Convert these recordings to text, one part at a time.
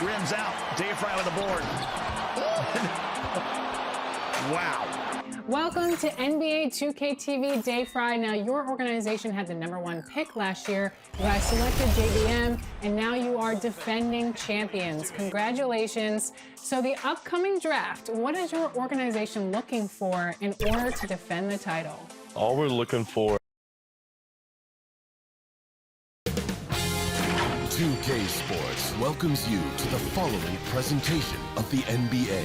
Rims out. Dayfry with the board. Wow. Welcome to NBA 2K TV Dayfry. Now, your organization had the #1 pick last year. You guys selected JBM, and now you are defending champions. Congratulations. So the upcoming draft, what is your organization looking for in order to defend the title? All we're looking for. 2K Sports welcomes you to the following presentation of the NBA.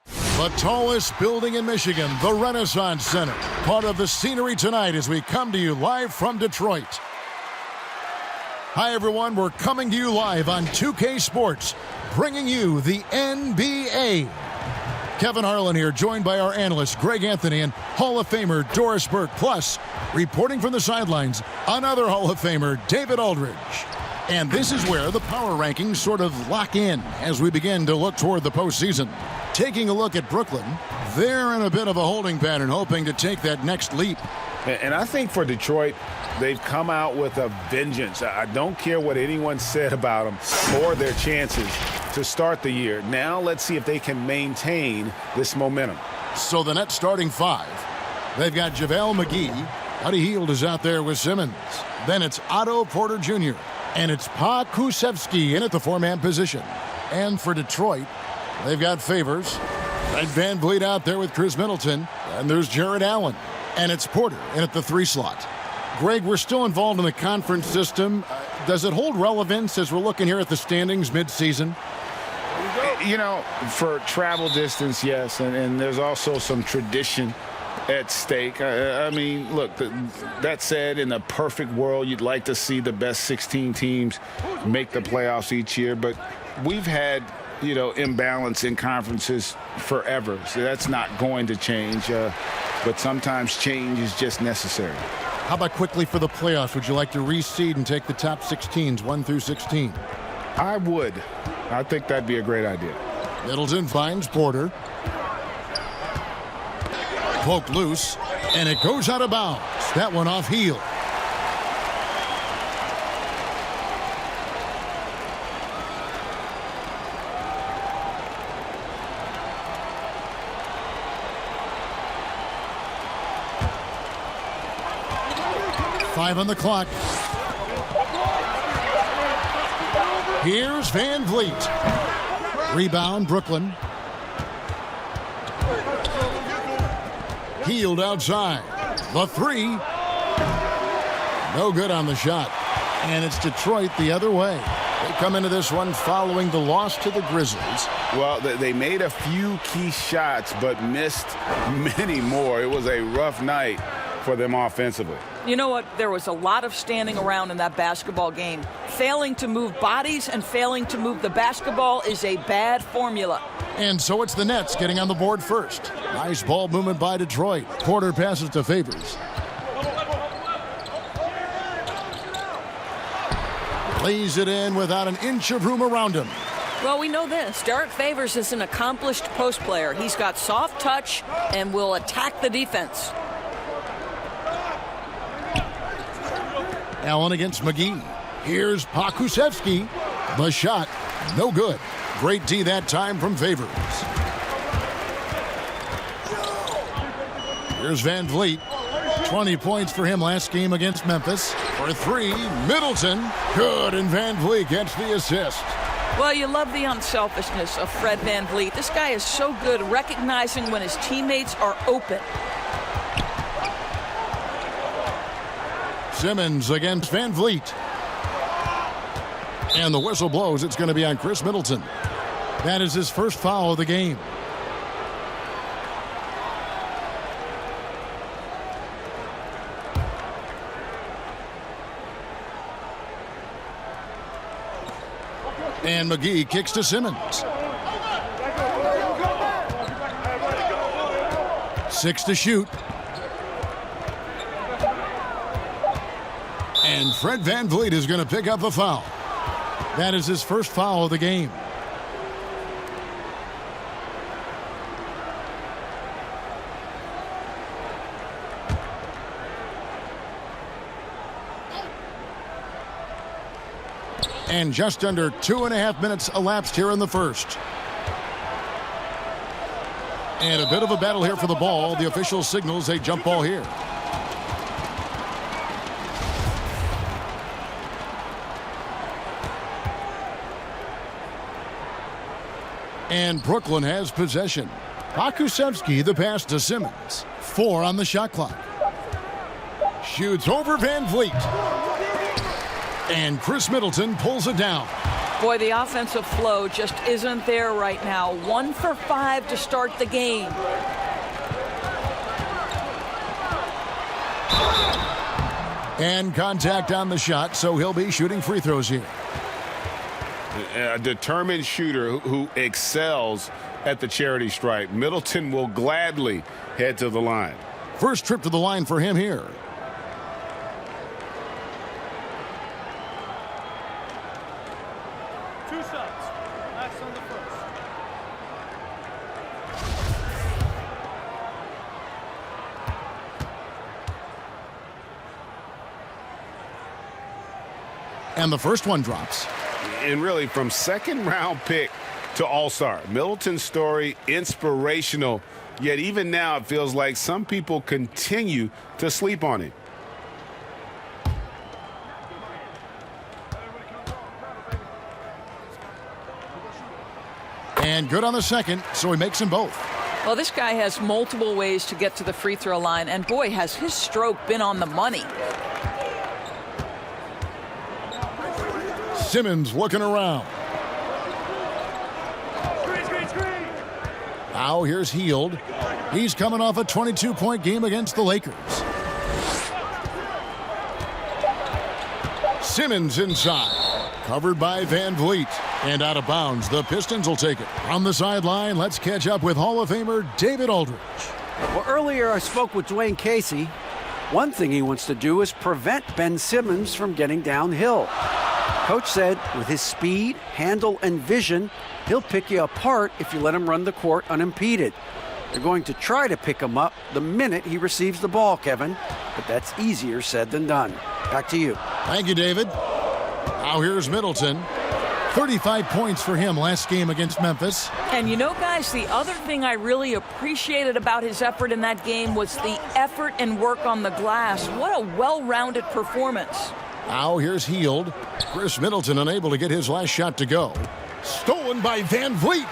The tallest building in Michigan, the Renaissance Center. Part of the scenery tonight as we come to you live from Detroit. Hi, everyone. We're coming to you live on 2K Sports, bringing you the NBA. Kevin Harlan here, joined by our analyst, Greg Anthony, and Hall of Famer Doris Burke. Plus, reporting from the sidelines, another Hall of Famer, David Aldridge. And this is where the power rankings sort of lock in as we begin to look toward the postseason. Taking a look at Brooklyn, they're in a bit of a holding pattern, hoping to take that next leap. And I think for Detroit, they've come out with a vengeance. I don't care what anyone said about them or their chances to start the year. Now let's see if they can maintain this momentum. So the net starting five, they've got JaVale McGee. Buddy Hield is out there with Simmons. Then it's Otto Porter Jr. And it's Pa Kusevski in at the four-man position. And for Detroit, they've got Favors. Fred VanVleet out there with Chris Middleton. And there's Jared Allen. And it's Porter in at the 3 slot. Greg, we're still involved in the conference system. Does it hold relevance as we're looking here at the standings mid-season? You know, for travel distance, yes. And there's also some tradition at stake. I mean, look, that said, in a perfect world, you'd like to see the best 16 teams make the playoffs each year. But we've had, you know, imbalance in conferences forever. So that's not going to change. But sometimes change is just necessary. How about quickly for the playoffs? Would you like to reseed and take the top 16s, 1 through 16? I would. I think that'd be a great idea. Middleton finds Porter. Poked loose, and it goes out of bounds. That one off Hield. Five on the clock. Here's VanVleet. Rebound, Brooklyn. Hield outside. The 3. No good on the shot. And it's Detroit the other way. They come into this one following the loss to the Grizzlies. Well, they made a few key shots, but missed many more. It was a rough night for them offensively. You know what? There was a lot of standing around in that basketball game. Failing to move bodies and failing to move the basketball is a bad formula. And so it's the Nets getting on the board first. Nice ball movement by Detroit. Porter passes to Favors. Lays it in without an inch of room around him. Well, we know this. Derek Favors is an accomplished post player. He's got soft touch and will attack the defense. Allen against McGee. Here's Pa Kusevski. The shot, no good. Great D that time from Favors. Here's VanVleet. 20 points for him last game against Memphis. For 3, Middleton. Good, and VanVleet gets the assist. Well, you love the unselfishness of Fred VanVleet. This guy is so good recognizing when his teammates are open. Simmons against VanVleet. And the whistle blows. It's going to be on Chris Middleton. That is his first foul of the game. And McGee kicks to Simmons. 6 to shoot. And Fred VanVleet is going to pick up a foul. That is his first foul of the game. And just under 2.5 minutes elapsed here in the first. And a bit of a battle here for the ball. The official signals a jump ball here. And Brooklyn has possession. Pokusevski the pass to Simmons. 4 on the shot clock. Shoots over Van Vliet. And Chris Middleton pulls it down. Boy, the offensive flow just isn't there right now. 1 for 5 to start the game. And contact on the shot, so he'll be shooting free throws here. A determined shooter who excels at the charity stripe. Middleton will gladly head to the line. First trip to the line for him here. Two shots. Last on the first. And the first one drops. And really, from second-round pick to all-star, Middleton's story inspirational, yet even now it feels like some people continue to sleep on him. And good on the second, so he makes them both. Well, this guy has multiple ways to get to the free throw line, and boy, has his stroke been on the money. Simmons looking around. Now here's Hield. He's coming off a 22-point game against the Lakers. Simmons inside. Covered by Van Vliet. And out of bounds. The Pistons will take it. On the sideline, let's catch up with Hall of Famer David Aldridge. Well, earlier I spoke with Dwayne Casey. One thing he wants to do is prevent Ben Simmons from getting downhill. Coach said with his speed, handle, and vision, he'll pick you apart if you let him run the court unimpeded. They're going to try to pick him up the minute he receives the ball, Kevin. But that's easier said than done. Back to you. Thank you, David. Now here's Middleton. 35 points for him last game against Memphis. And you know, guys, the other thing I really appreciated about his effort in that game was the effort and work on the glass. What a well-rounded performance. Now here's Hield. Chris Middleton unable to get his last shot to go. Stolen by Van Vliet.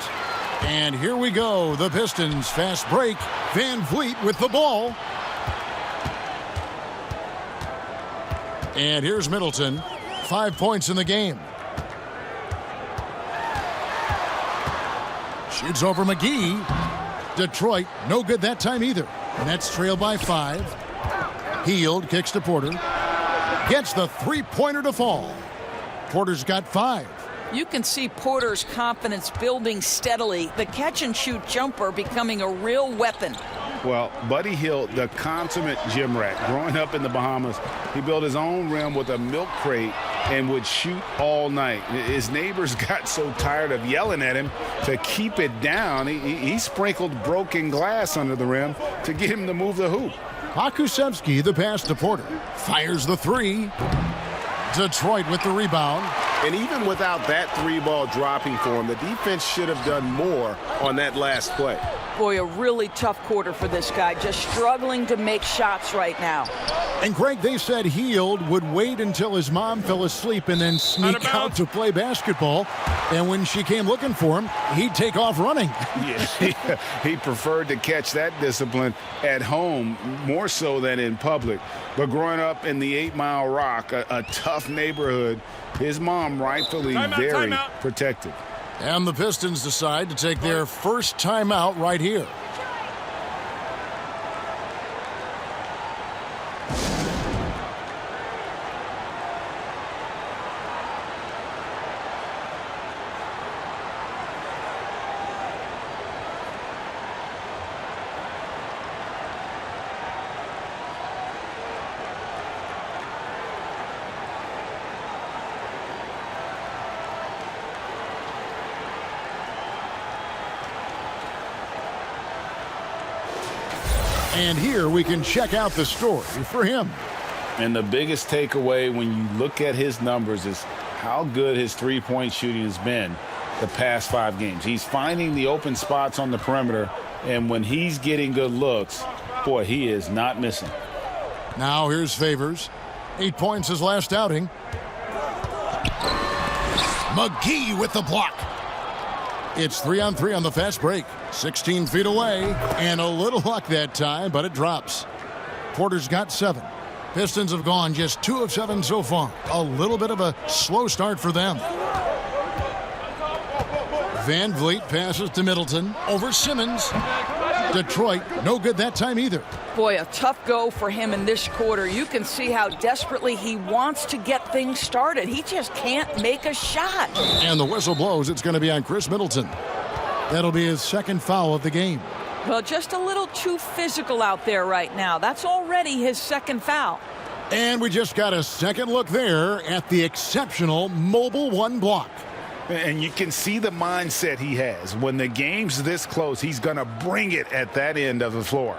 And here we go. The Pistons fast break. Van Vliet with the ball. And here's Middleton. 5 points in the game. Shoots over McGee. Detroit, no good that time either. Nets trail by 5. Hield kicks to Porter. Gets the three-pointer to fall. Porter's got 5. You can see Porter's confidence building steadily. The catch-and-shoot jumper becoming a real weapon. Well, Buddy Hield, the consummate gym rat. Growing up in the Bahamas, he built his own rim with a milk crate and would shoot all night. His neighbors got so tired of yelling at him to keep it down. He sprinkled broken glass under the rim to get him to move the hoop. Pokusevski, the pass to Porter. Fires the 3. Detroit with the rebound. And even without that 3-ball dropping for him, the defense should have done more on that last play. Boy, a really tough quarter for this guy, just struggling to make shots right now. And Greg, they said Hield would wait until his mom fell asleep and then sneak out to play basketball. And when she came looking for him, he'd take off running. Yeah, he preferred to catch that discipline at home more so than in public. But growing up in the 8 Mile Rock, a tough neighborhood, his mom rightfully very protective. And the Pistons decide to take their first timeout right here. And here we can check out the story for him. And the biggest takeaway when you look at his numbers is how good his three-point shooting has been the past 5 games. He's finding the open spots on the perimeter, and when he's getting good looks, boy, he is not missing. Now here's Favors. 8 points his last outing. McGee with the block. It's 3-on-3 on the fast break. 16 feet away, and a little luck that time, but it drops. Porter's got 7. Pistons have gone just 2 of 7 so far. A little bit of a slow start for them. Van Vliet passes to Middleton over Simmons. Detroit, no good that time either. Boy, a tough go for him in this quarter. You can see how desperately he wants to get things started. He just can't make a shot. And the whistle blows. It's going to be on Chris Middleton. That'll be his 2nd foul of the game. Well, just a little too physical out there right now. That's already his 2nd foul. And we just got a second look there at the exceptional mobile 1 block. And you can see the mindset he has. When the game's this close, he's going to bring it at that end of the floor.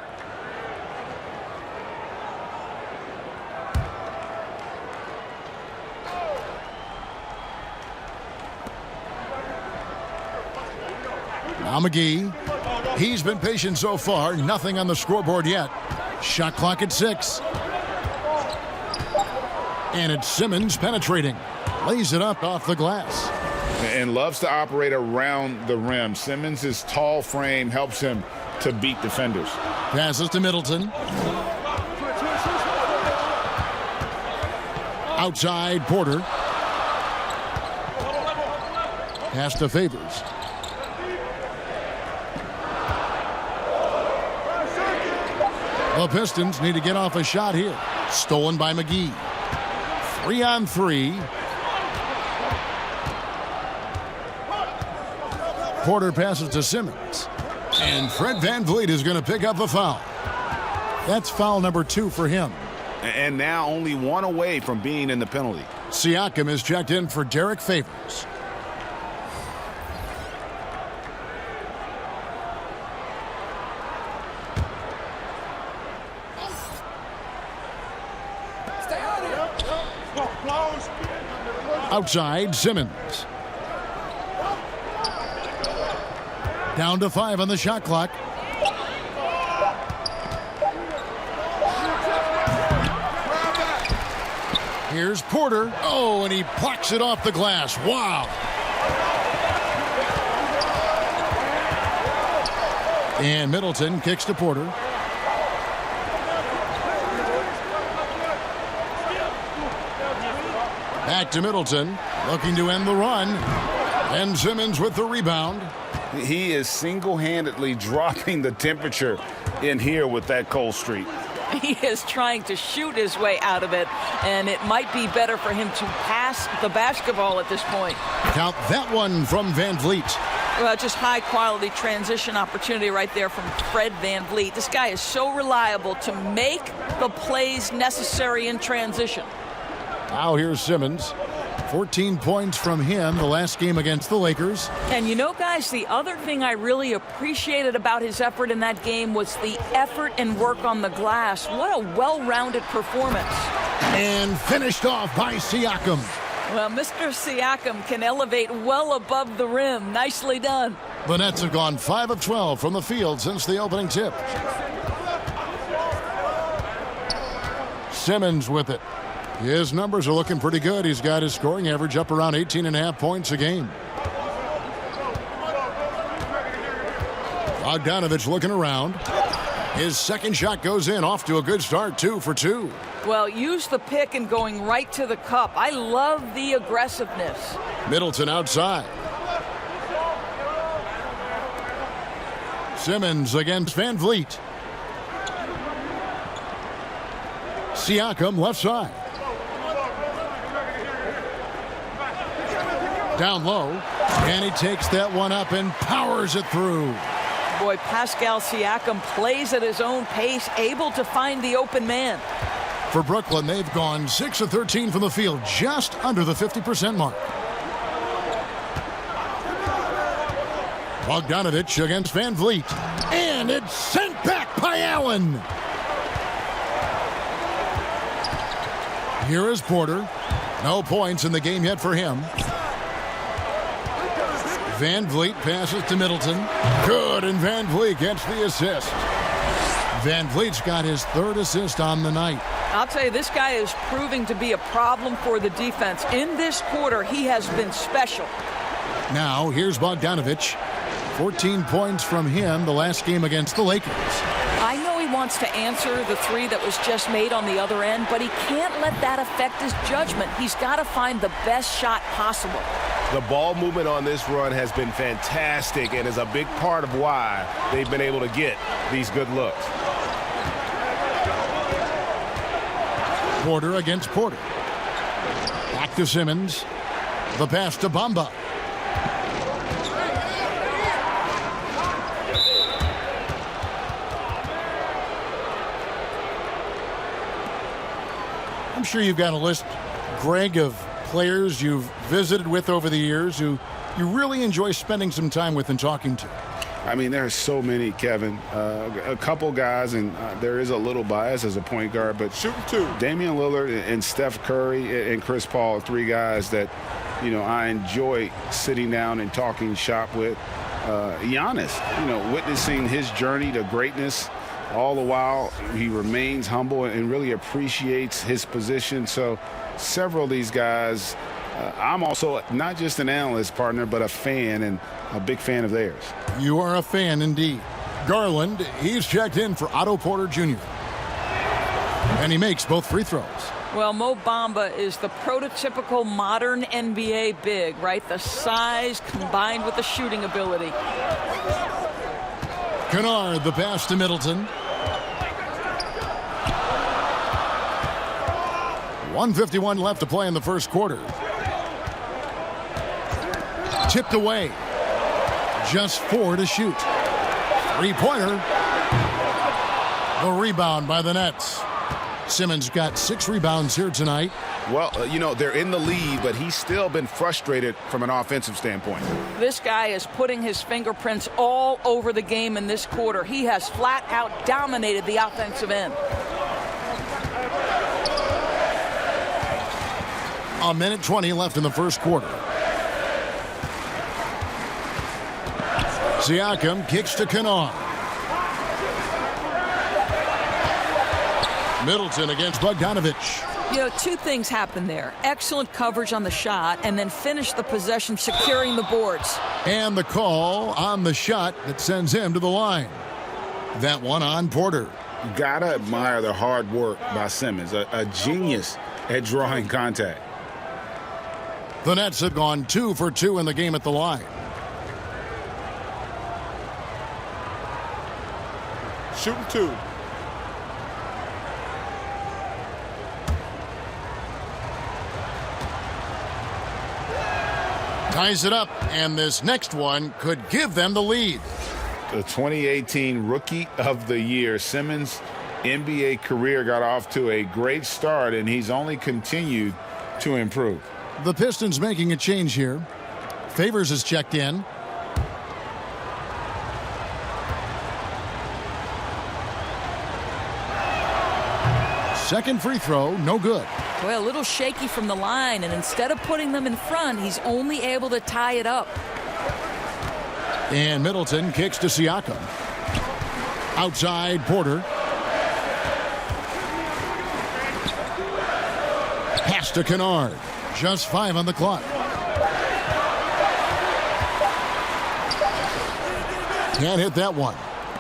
Now McGee. He's been patient so far. Nothing on the scoreboard yet. Shot clock at 6. And it's Simmons penetrating. Lays it up off the glass. And loves to operate around the rim. Simmons' tall frame helps him to beat defenders. Passes to Middleton. Outside Porter. Pass to Favors. The Pistons need to get off a shot here. Stolen by McGee. 3-on-3. Porter passes to Simmons. And Fred VanVleet is going to pick up the foul. That's foul number 2 for him. And now only 1 away from being in the penalty. Siakam is checked in for Derek Favors. Outside, Simmons. Down to 5 on the shot clock. Here's Porter. Oh, and he plucks it off the glass. Wow. And Middleton kicks to Porter. Back to Middleton, looking to end the run. And Simmons with the rebound. He is single-handedly dropping the temperature in here with that cold streak. He is trying to shoot his way out of it, and it might be better for him to pass the basketball at this point. Count that one from VanVleet. Well, just high-quality transition opportunity right there from Fred VanVleet. This guy is so reliable to make the plays necessary in transition. Now here's Simmons. 14 points from him the last game against the Lakers. And you know, guys, the other thing I really appreciated about his effort in that game was the effort and work on the glass. What a well-rounded performance. And finished off by Siakam. Well, Mr. Siakam can elevate well above the rim. Nicely done. The Nets have gone 5 of 12 from the field since the opening tip. Simmons with it. His numbers are looking pretty good. He's got his scoring average up around 18.5 points a game. Bogdanovich looking around. His second shot goes in, off to a good start, 2 for 2. Well, use the pick and going right to the cup. I love the aggressiveness. Middleton outside. Simmons against VanVleet. Siakam left side. Down low, and he takes that one up and powers it through. Boy, Pascal Siakam plays at his own pace, able to find the open man. For Brooklyn, they've gone 6 of 13 from the field, just under the 50% mark. Bogdanovich against VanVleet, and it's sent back by Allen. Here is Porter. No points in the game yet for him. Van Vliet passes to Middleton. Good, and Van Vliet gets the assist. Van Vliet's got his 3rd assist on the night. I'll tell you, this guy is proving to be a problem for the defense. In this quarter, he has been special. Now, here's Bogdanovich. 14 points from him the last game against the Lakers. I know he wants to answer the 3 that was just made on the other end, but he can't let that affect his judgment. He's got to find the best shot possible. The ball movement on this run has been fantastic and is a big part of why they've been able to get these good looks. Porter against Porter. Back to Simmons. The pass to Bamba. I'm sure you've got a list, Greg, of players you've visited with over the years who you really enjoy spending some time with and talking to. I mean, there are so many, Kevin. A couple guys, and there is a little bias as a point guard, but Shooting 2. Damian Lillard and Steph Curry and Chris Paul are 3 guys that, I enjoy sitting down and talking shop with. Giannis, witnessing his journey to greatness. All the while, he remains humble and really appreciates his position. So several of these guys, I'm also not just an analyst, partner, but a fan and a big fan of theirs. You are a fan indeed. Garland, he's checked in for Otto Porter Jr. And he makes both free throws. Well, Mo Bamba is the prototypical modern NBA big, right? The size combined with the shooting ability. Kennard, the pass to Middleton. 1:51 left to play in the first quarter. Tipped away. Just 4 to shoot. 3-pointer. The rebound by the Nets. Simmons got 6 rebounds here tonight. Well, they're in the lead, but he's still been frustrated from an offensive standpoint. This guy is putting his fingerprints all over the game in this quarter. He has flat out dominated the offensive end. A minute 20 left in the first quarter. Siakam kicks to Kennard. Middleton against Bogdanovich. 2 things happen there. Excellent coverage on the shot, and then finish the possession securing the boards. And the call on the shot that sends him to the line. That one on Porter. You gotta admire the hard work by Simmons, a genius at drawing contact. The Nets have gone 2 for 2 in the game at the line. Shooting 2. Ties it up, and this next one could give them the lead. The 2018 Rookie of the Year, Simmons' NBA career got off to a great start, and he's only continued to improve. The Pistons making a change here. Favors is checked in. Second free throw, no good. Well, a little shaky from the line, and instead of putting them in front, he's only able to tie it up. And Middleton kicks to Siakam. Outside, Porter. Pass to Kennard. Just 5 on the clock. Can't hit that one.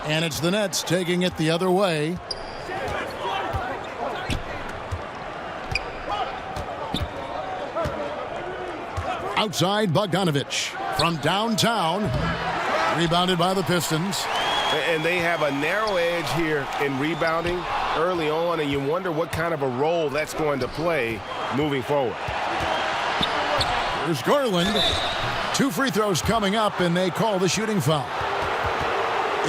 And it's the Nets taking it the other way. Outside, Bogdanovich from downtown. Rebounded by the Pistons. And they have a narrow edge here in rebounding early on, and you wonder what kind of a role that's going to play moving forward. There's Garland. 2 free throws coming up, and they call the shooting foul.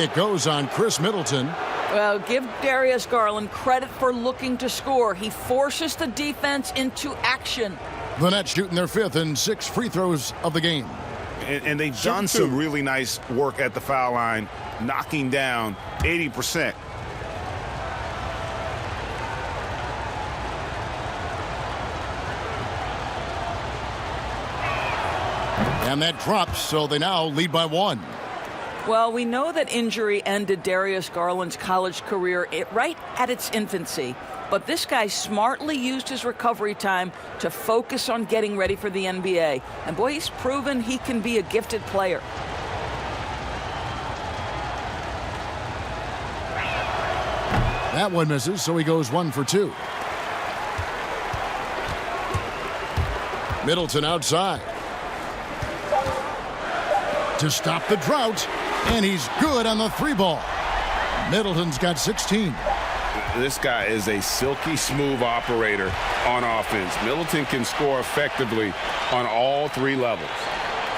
It goes on Chris Middleton. Well, give Darius Garland credit for looking to score. He forces the defense into action. The Nets shooting their 5th and 6th free throws of the game. And they've done some really nice work at the foul line, knocking down 80%. And that drops, so they now lead by 1. Well, we know that injury ended Darius Garland's college career right at its infancy. But this guy smartly used his recovery time to focus on getting ready for the NBA. And boy, he's proven he can be a gifted player. That one misses, so he goes 1 for 2. Middleton outside. To stop the drought, and he's good on the 3-ball. Middleton's got 16. This guy is a silky smooth operator on offense. Middleton can score effectively on all 3 levels.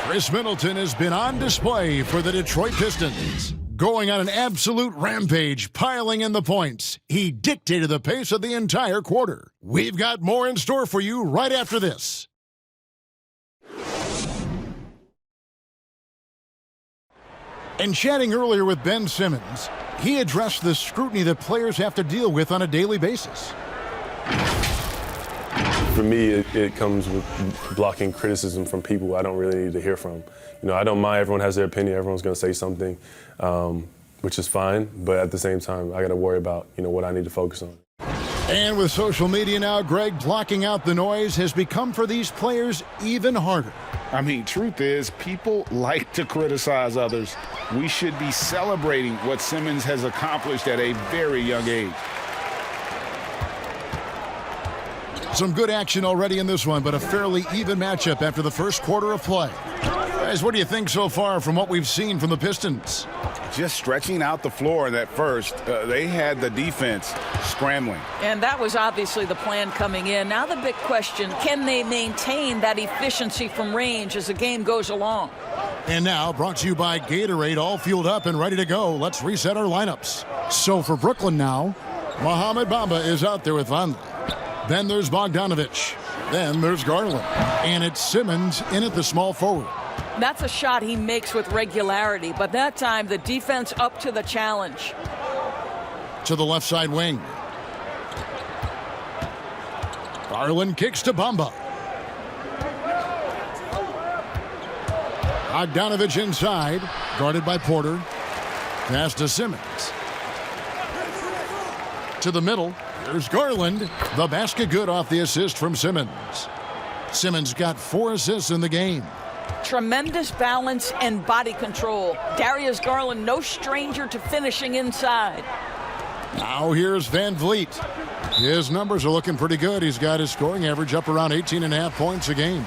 Chris Middleton has been on display for the Detroit Pistons. Going on an absolute rampage, piling in the points. He dictated the pace of the entire quarter. We've got more in store for you right after this. And chatting earlier with Ben Simmons, he addressed the scrutiny that players have to deal with on a daily basis. For me, it comes with blocking criticism from people I don't really need to hear from. You know, I don't mind. Everyone has their opinion. Everyone's going to say something, which is fine. But at the same time, I got to worry about, what I need to focus on. And with social media now, Greg, blocking out the noise has become for these players even harder. I mean, truth is, people like to criticize others. We should be celebrating what Simmons has accomplished at a very young age. Some good action already in this one, but a fairly even matchup after the first quarter of play. Guys, what do you think so far from what we've seen from the Pistons? Just stretching out the floor in that first, they had the defense scrambling. And that was obviously the plan coming in. Now the big question, can they maintain that efficiency from range as the game goes along? And now, brought to you by Gatorade, all fueled up and ready to go. Let's reset our lineups. So for Brooklyn now, Mohamed Bamba is out there with Vonleh. Then there's Bogdanovic. Then there's Garland. And it's Simmons in at the small forward. That's a shot he makes with regularity, but that time the defense up to the challenge. To the left side wing. Garland kicks to Bamba. Bogdanovic inside, guarded by Porter. Pass to Simmons. To the middle, there's Garland. The basket good off the assist from Simmons. Simmons got 4 assists in the game. Tremendous balance and body control. Darius Garland, no stranger to finishing inside. Now here's Van Vliet. His numbers are looking pretty good. He's got his scoring average up around 18.5 points a game.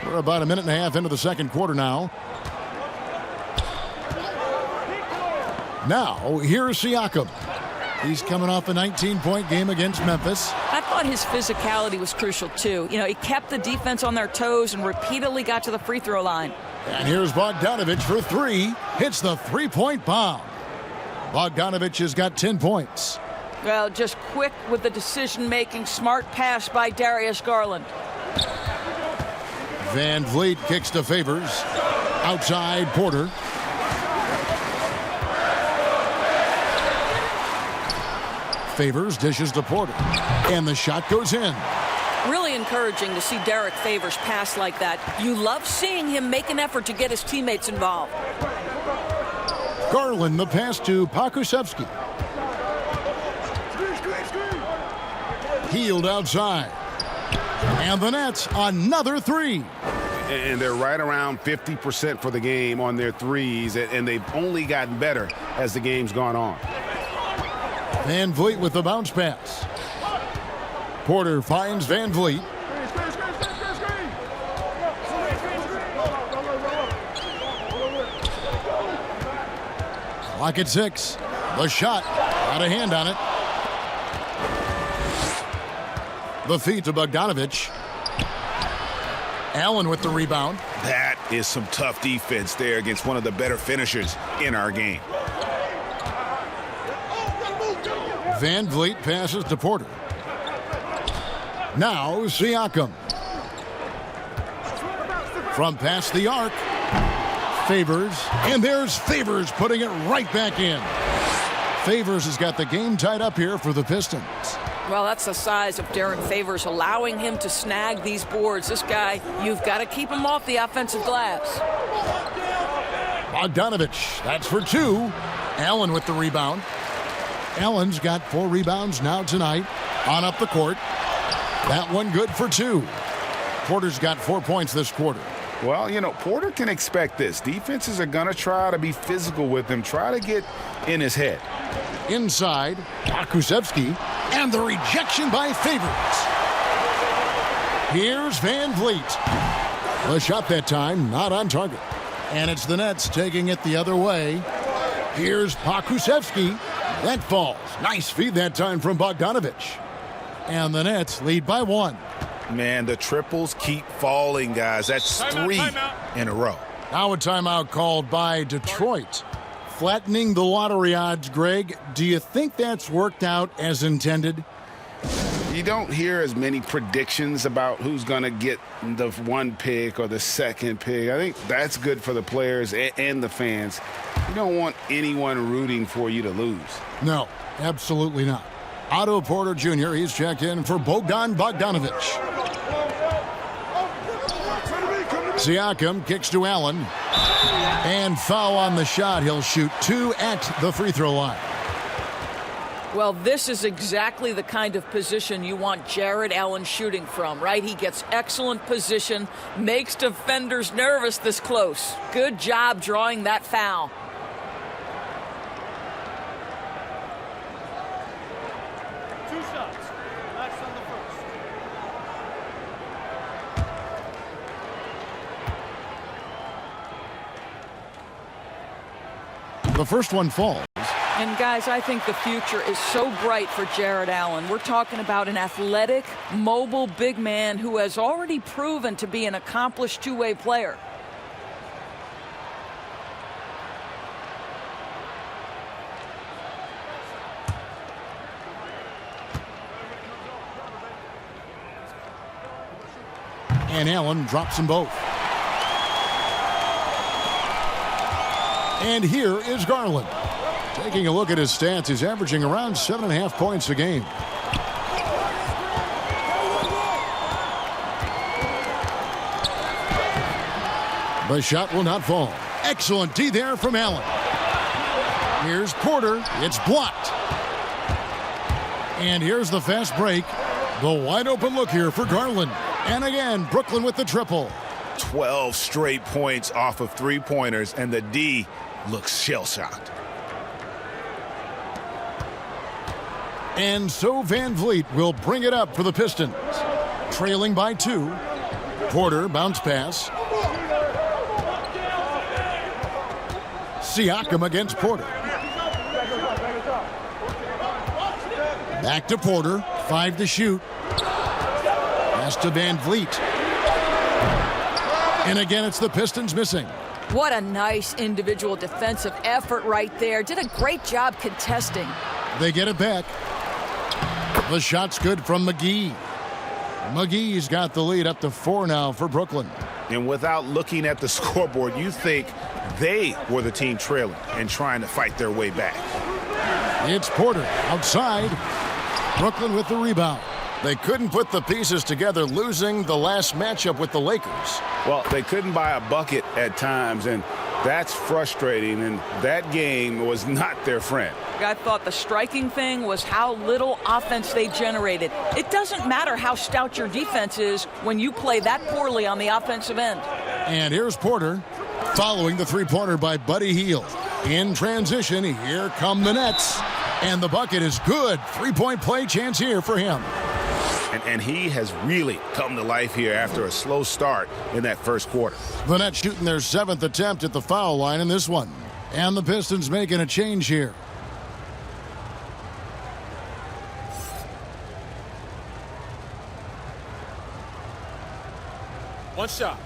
We're about a minute and a half into the second quarter now. Now, here's Siakam. He's coming off a 19-point game against Memphis. I thought his physicality was crucial, too. He kept the defense on their toes and repeatedly got to the free throw line. And here's Bogdanovic for 3. Hits the 3-point bomb. Bogdanovic has got 10 points. Well, just quick with the decision-making, smart pass by Darius Garland. Van Vliet kicks to Favors. Outside, Porter. Favors dishes to Porter. And the shot goes in. Really encouraging to see Derek Favors pass like that. You love seeing him make an effort to get his teammates involved. Garland, the pass to Pokusevski. Healed outside. And the Nets, another 3. And they're right around 50% for the game on their threes, and they've only gotten better as the game's gone on. Van Vliet with the bounce pass. Porter finds Van Vliet. Clock at 6. The shot, got a hand on it. The feed to Bogdanovic. Allen with the rebound. That is some tough defense there against one of the better finishers in our game. Van Vliet passes to Porter. Now Siakam. From past the arc. Favors, and there's Favors putting it right back in. Favors has got the game tied up here for the Pistons. Well, that's the size of Derek Favors, allowing him to snag these boards. This guy, you've got to keep him off the offensive glass. Bogdanovich, that's for 2. Allen with the rebound. Allen's got 4 rebounds now tonight. On up the court. That one good for 2. Porter's got 4 points this quarter. Well, you know, Porter can expect this. Defenses are going to try to be physical with him, try to get in his head. Inside, Pokusevski, and the rejection by Favors. Here's Van Vliet. The shot that time, not on target. And it's the Nets taking it the other way. Here's Pokusevski. That falls. Nice feed that time from Bogdanovich. And the Nets lead by 1. Man, the triples keep falling, guys. That's 3 in a row. Now a timeout called by Detroit. Flattening the lottery odds, Greg. Do you think that's worked out as intended? You don't hear as many predictions about who's going to get the 1 pick or the 2nd pick. I think that's good for the players and the fans. You don't want anyone rooting for you to lose. No, absolutely not. Otto Porter Jr., he's checked in for Bogdan Bogdanovich. Siakam kicks to Allen. And foul on the shot. He'll shoot 2 at the free throw line. Well, this is exactly the kind of position you want Jared Allen shooting from, right? He gets excellent position, makes defenders nervous this close. Good job drawing that foul. Two shots. Last on the first. The first one falls. And guys, I think the future is so bright for Jared Allen. We're talking about an athletic, mobile big man who has already proven to be an accomplished two-way player. And Allen drops them both. And here is Garland. Taking a look at his stats, he's averaging around 7.5 points a game. The shot will not fall. Excellent D there from Allen. Here's Porter. It's blocked. And here's the fast break. The wide open look here for Garland. And again, Brooklyn with the triple. 12 straight points off of 3-pointers, and the D looks shell-shocked. And so Van Vliet will bring it up for the Pistons. Trailing by 2. Porter bounce pass. Siakam against Porter. Back to Porter. 5 to shoot. Pass to Van Vliet. And again, it's the Pistons missing. What a nice individual defensive effort right there. Did a great job contesting. They get it back. The shot's good from McGee. McGee's got the lead up to 4 now for Brooklyn. And without looking at the scoreboard, you think they were the team trailing and trying to fight their way back. It's Porter outside. Brooklyn with the rebound. They couldn't put the pieces together, losing the last matchup with the Lakers. Well, they couldn't buy a bucket at times, and that's frustrating, and that game was not their friend. I thought the striking thing was how little offense they generated. It doesn't matter how stout your defense is when you play that poorly on the offensive end. And here's Porter following the three-pointer by Buddy Hield. In transition, here come the Nets. And the bucket is good. 3-point play chance here for him. And he has really come to life here after a slow start in that first quarter. The Nets shooting their 7th attempt at the foul line in this one. And the Pistons making a change here. One shot.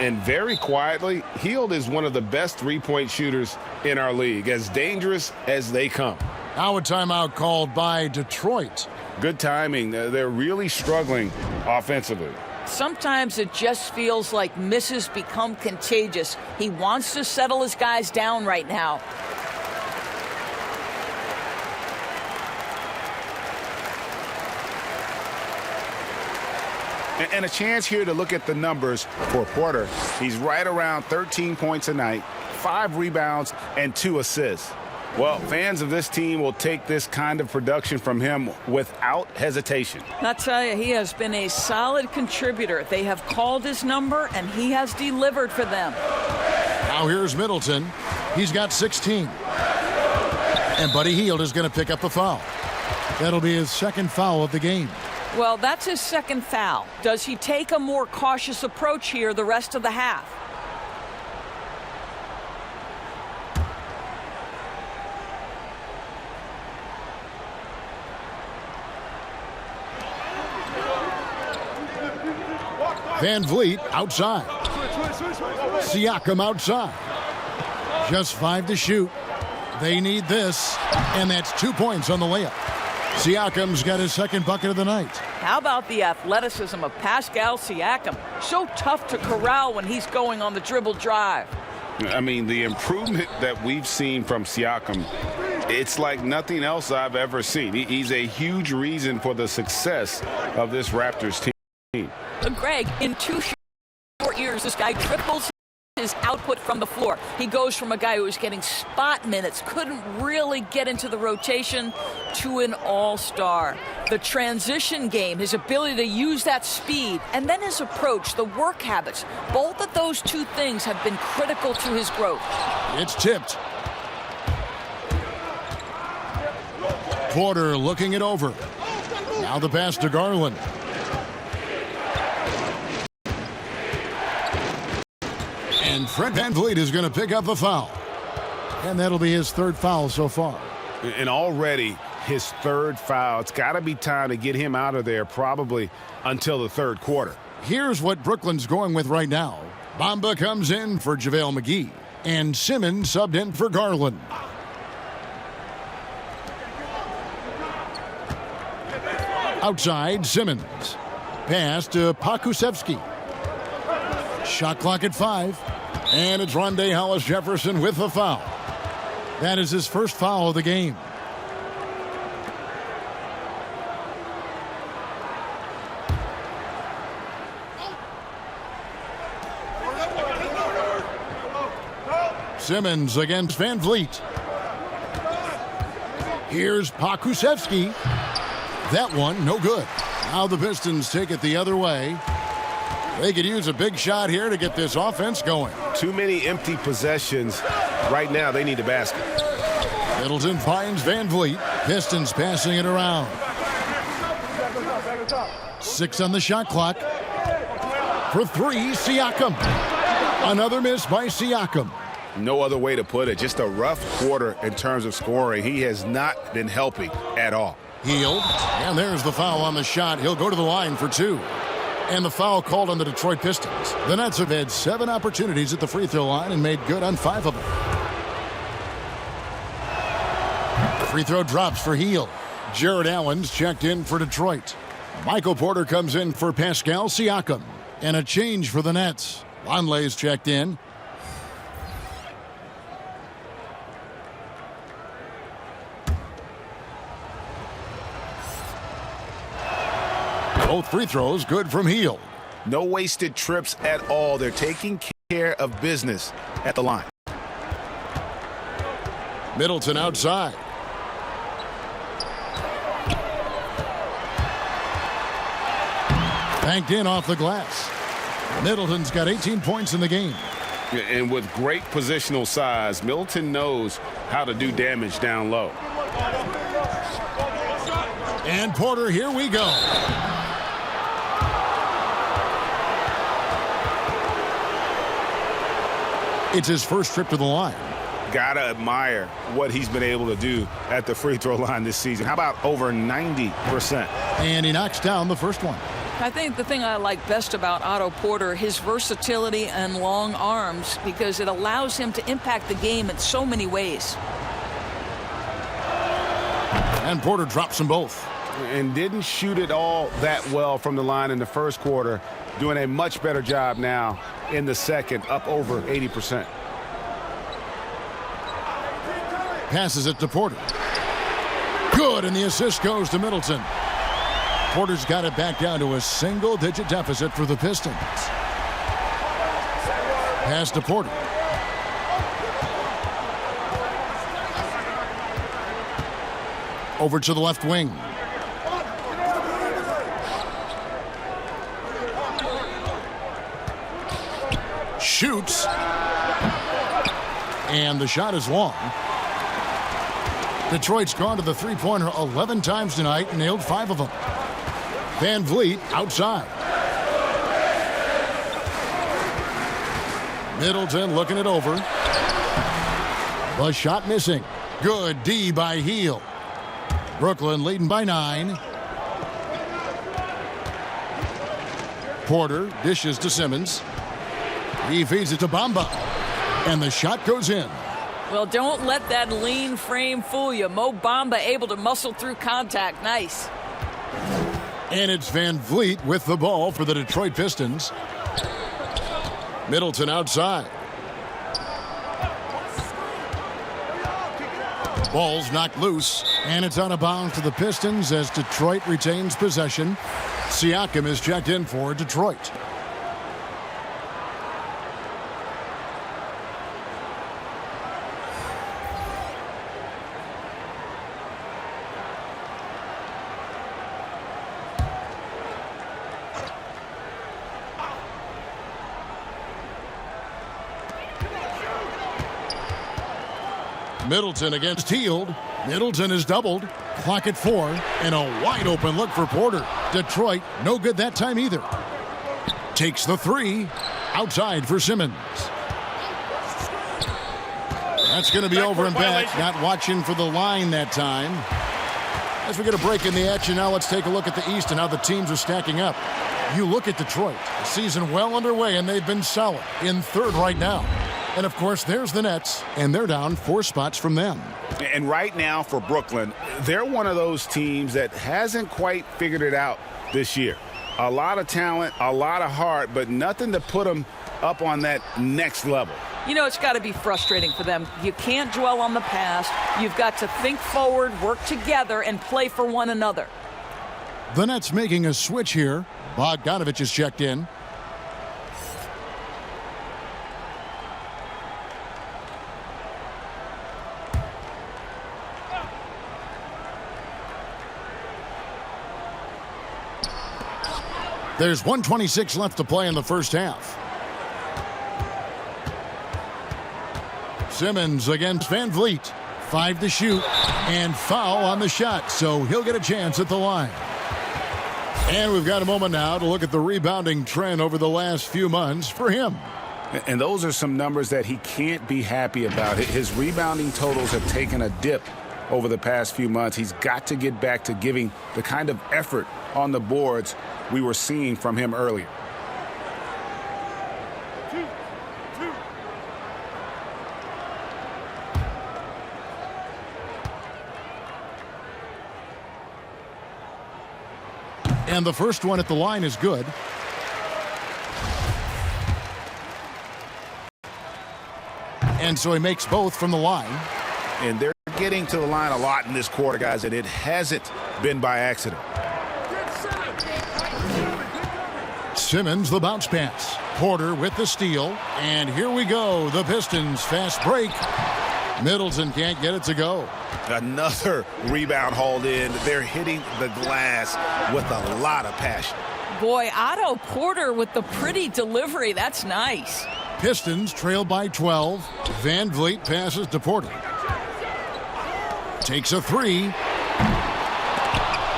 And very quietly, Hield is one of the best three-point shooters in our league, as dangerous as they come. Now a timeout called by Detroit. Good timing. They're really struggling offensively. Sometimes it just feels like misses become contagious. He wants to settle his guys down right now. And a chance here to look at the numbers for Porter. He's right around 13 points a night, 5 rebounds, and 2 assists. Well, fans of this team will take this kind of production from him without hesitation. I'll tell you, he has been a solid contributor. They have called his number, and he has delivered for them. Now here's Middleton. He's got 16. And Buddy Hield is going to pick up the foul. That'll be his second foul of the game. Well, that's his second foul. Does he take a more cautious approach here the rest of the half? Van Vliet outside. Siakam outside. Just 5 to shoot. They need this, and that's 2 points on the layup. Siakam's got his second bucket of the night. How about the athleticism of Pascal Siakam? So tough to corral when he's going on the dribble drive. I mean, the improvement that we've seen from Siakam, it's like nothing else I've ever seen. He's a huge reason for the success of this Raptors team. Greg, in 2 short years, this guy triples his output from the floor. He goes from a guy who was getting spot minutes, couldn't really get into the rotation, to an all-star. The transition game, his ability to use that speed, and then his approach, the work habits, both of those 2 things have been critical to his growth. It's tipped. Porter looking it over. Now the pass to Garland. And Fred VanVleet is going to pick up the foul. And that'll be his 3rd foul so far. And already his 3rd foul. It's got to be time to get him out of there probably until the 3rd quarter. Here's what Brooklyn's going with right now. Bamba comes in for JaVale McGee. And Simmons subbed in for Garland. Outside, Simmons. Pass to Pokusevski. Shot clock at 5. And it's Rondé Hollis-Jefferson with the foul. That is his first foul of the game. Simmons against VanVleet. Here's Pokusevski. That one, no good. Now the Pistons take it the other way. They could use a big shot here to get this offense going. Too many empty possessions. Right now, they need a basket. Middleton finds VanVleet. Pistons passing it around. 6 on the shot clock. For 3, Siakam. Another miss by Siakam. No other way to put it. Just a rough quarter in terms of scoring. He has not been helping at all. Hield. And there's the foul on the shot. He'll go to the line for 2. And the foul called on the Detroit Pistons. The Nets have had 7 opportunities at the free throw line and made good on 5 of them. Free throw drops for Hield. Jared Allen's checked in for Detroit. Michael Porter comes in for Pascal Siakam. And a change for the Nets. Longley's checked in. Both free throws good from Hield. No wasted trips at all. They're taking care of business at the line. Middleton outside. Banked in off the glass. Middleton's got 18 points in the game. And with great positional size, Middleton knows how to do damage down low. And Porter, here we go. It's his first trip to the line. Gotta admire what he's been able to do at the free throw line this season. How about over 90%? And he knocks down the first one. I think the thing I like best about Otto Porter, his versatility and long arms, because it allows him to impact the game in so many ways. And Porter drops them both. And didn't shoot it all that well from the line in the first quarter. Doing a much better job now in the second, up over 80%. Passes it to Porter. Good, and the assist goes to Middleton. Porter's got it back down to a single-digit deficit for the Pistons. Pass to Porter. Over to the left wing. Shoots. And the shot is long. Detroit's gone to the three-pointer 11 times tonight and nailed 5 of them. Van Vliet outside. Middleton looking it over. The shot missing. Good D by Heel. Brooklyn leading by 9. Porter dishes to Simmons. He feeds it to Bamba. And the shot goes in. Well, don't let that lean frame fool you. Mo Bamba able to muscle through contact. Nice. And it's Van Vliet with the ball for the Detroit Pistons. Middleton outside. Ball's knocked loose, and it's out of bounds to the Pistons as Detroit retains possession. Siakam is checked in for Detroit. Middleton against Hield. Middleton is doubled. Clock at 4. And a wide open look for Porter. Detroit, no good that time either. Takes the 3. Outside for Simmons. That's going to be over and back. Not watching for the line that time. As we get a break in the action now, let's take a look at the East and how the teams are stacking up. You look at Detroit. The season well underway, and they've been solid. In third right now. And, of course, there's the Nets, and they're down 4 spots from them. And right now for Brooklyn, they're one of those teams that hasn't quite figured it out this year. A lot of talent, a lot of heart, but nothing to put them up on that next level. You know, it's got to be frustrating for them. You can't dwell on the past. You've got to think forward, work together, and play for one another. The Nets making a switch here. Bogdanovich is checked in. There's 1:26 left to play in the first half. Simmons against Van Vliet. 5 to shoot. And foul on the shot, so he'll get a chance at the line. And we've got a moment now to look at the rebounding trend over the last few months for him. And those are some numbers that he can't be happy about. His rebounding totals have taken a dip over the past few months. He's got to get back to giving the kind of effort on the boards we were seeing from him earlier. And the first one at the line is good. And so he makes both from the line. And they're getting to the line a lot in this quarter, guys, and it hasn't been by accident. Simmons, the bounce pass. Porter with the steal. And here we go. The Pistons fast break. Middleton can't get it to go. Another rebound hauled in. They're hitting the glass with a lot of passion. Boy, Otto Porter with the pretty delivery. That's nice. Pistons trail by 12. Van Vliet passes to Porter. Takes a 3.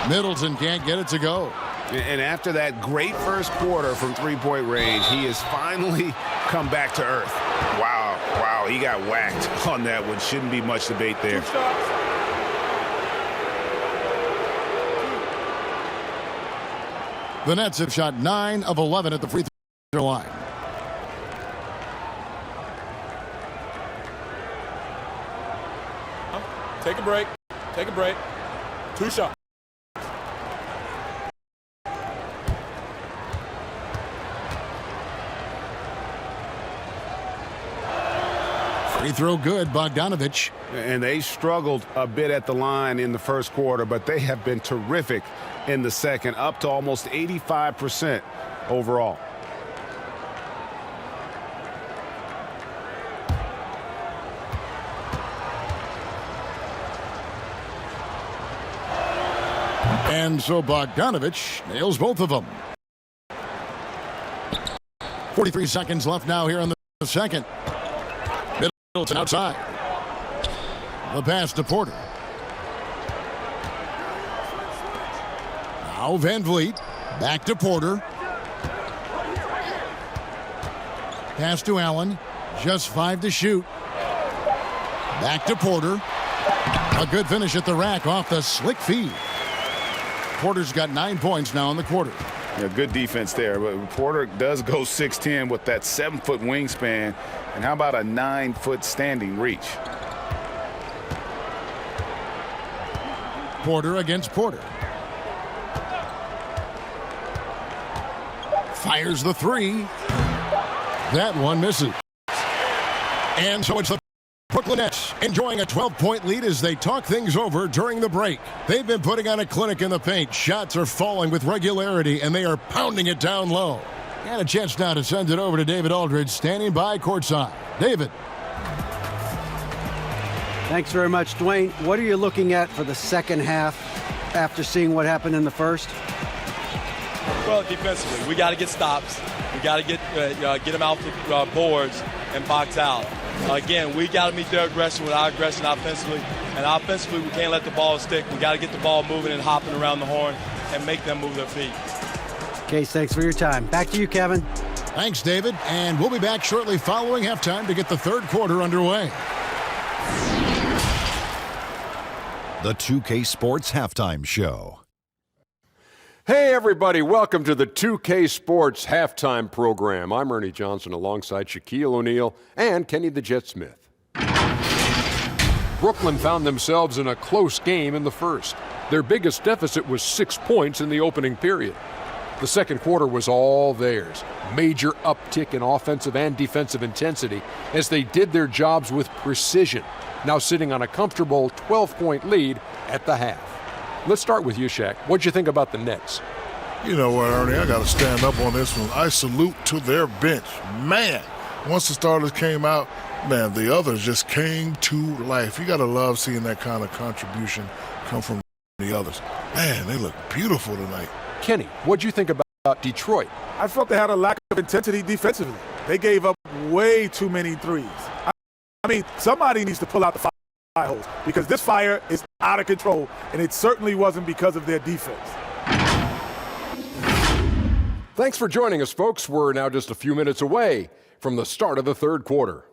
Middleton can't get it to go. And after that great first quarter from three-point range, he has finally come back to earth. Wow, he got whacked on that one. Shouldn't be much debate there. The Nets have shot 9 of 11 at the free throw line. Take a break. Take a break. 2 shots. Free throw good, Bogdanovich. And they struggled a bit at the line in the first quarter, but they have been terrific in the second, up to almost 85% overall. And so Bogdanovich nails both of them. 43 seconds left now here in the second. Middleton outside. The pass to Porter. Now Van Vliet. Back to Porter. Pass to Allen. Just 5 to shoot. Back to Porter. A good finish at the rack off the slick feed. Porter's got 9 points now in the quarter. Yeah, good defense there, but Porter does go 6'10" with that 7-foot wingspan. And how about a 9-foot standing reach? Porter against Porter. Fires the 3. That one misses. And so it's the Brooklyn Nets enjoying a 12-point lead as they talk things over during the break. They've been putting on a clinic in the paint. Shots are falling with regularity, and they are pounding it down low. And a chance now to send it over to David Aldridge, standing by courtside. David. Thanks very much, Dwayne. What are you looking at for the second half after seeing what happened in the first? Well, defensively, we got to get stops. We got to get them out the boards and box out. Again, we got to meet their aggression with our aggression offensively. And offensively, we can't let the ball stick. We got to get the ball moving and hopping around the horn and make them move their feet. Case, thanks for your time. Back to you, Kevin. Thanks, David. And we'll be back shortly following halftime to get the third quarter underway. The 2K Sports Halftime Show. Hey, everybody. Welcome to the 2K Sports Halftime Program. I'm Ernie Johnson alongside Shaquille O'Neal and Kenny the Jet Smith. Brooklyn found themselves in a close game in the first. Their biggest deficit was 6 points in the opening period. The second quarter was all theirs. Major uptick in offensive and defensive intensity as they did their jobs with precision, now sitting on a comfortable 12-point lead at the half. Let's start with you, Shaq. What'd you think about the Nets? You know what, Ernie, I got to stand up on this one. I salute to their bench. Man, once the starters came out, man, the others just came to life. You got to love seeing that kind of contribution come from the others. Man, they look beautiful tonight. Kenny, what'd you think about Detroit? I felt they had a lack of intensity defensively. They gave up way too many threes. I mean, somebody needs to pull out the fire hose because this fire is out of control, and it certainly wasn't because of their defense. Thanks for joining us, folks. We're now just a few minutes away from the start of the third quarter.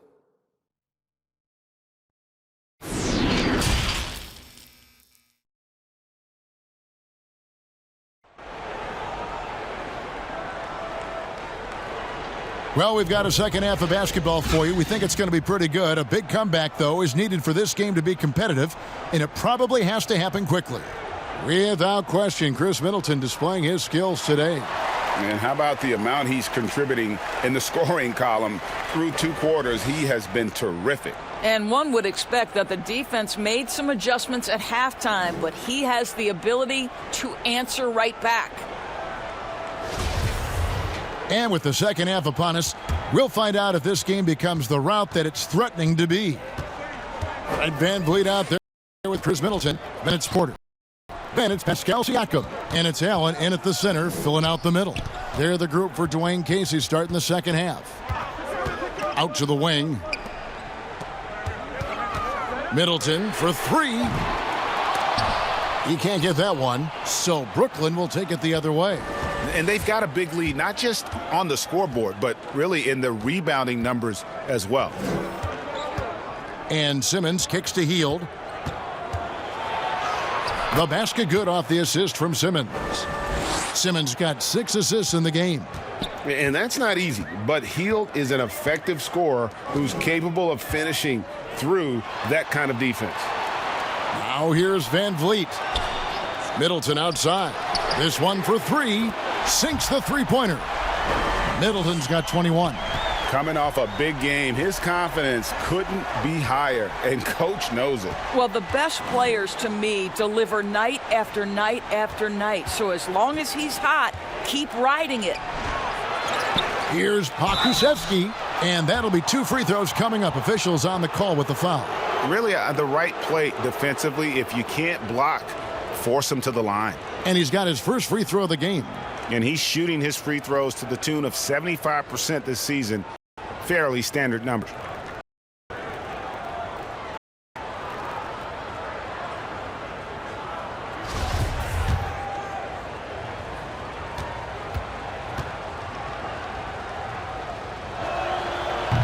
Well, we've got a second half of basketball for you. We think it's going to be pretty good. A big comeback, though, is needed for this game to be competitive, and it probably has to happen quickly. Without question, Chris Middleton displaying his skills today. And how about the amount he's contributing in the scoring column through 2 quarters? He has been terrific. And one would expect that the defense made some adjustments at halftime, but he has the ability to answer right back. And with the second half upon us, we'll find out if this game becomes the route that it's threatening to be. Right, Van Vliet out there with Chris Middleton. Then it's Porter. Then it's Pascal Siakam. And it's Allen in at the center, filling out the middle. They're the group for Dwayne Casey starting the second half. Out to the wing. Middleton for 3. He can't get that one, so Brooklyn will take it the other way. And they've got a big lead, not just on the scoreboard, but really in the rebounding numbers as well. And Simmons kicks to Hield. The basket good off the assist from Simmons. Simmons got 6 assists in the game. And that's not easy, but Hield is an effective scorer who's capable of finishing through that kind of defense. Now here's Van Vliet. Middleton outside. This one for 3. Sinks the three-pointer. Middleton's got 21. Coming off a big game, his confidence couldn't be higher, and Coach knows it. Well, the best players, to me, deliver night after night after night. So as long as he's hot, keep riding it. Here's Pokusevski, and that'll be 2 free throws coming up. Officials on the call with the foul. Really the right play defensively. If you can't block, force him to the line. And he's got his first free throw of the game. And he's shooting his free throws to the tune of 75% this season. Fairly standard numbers.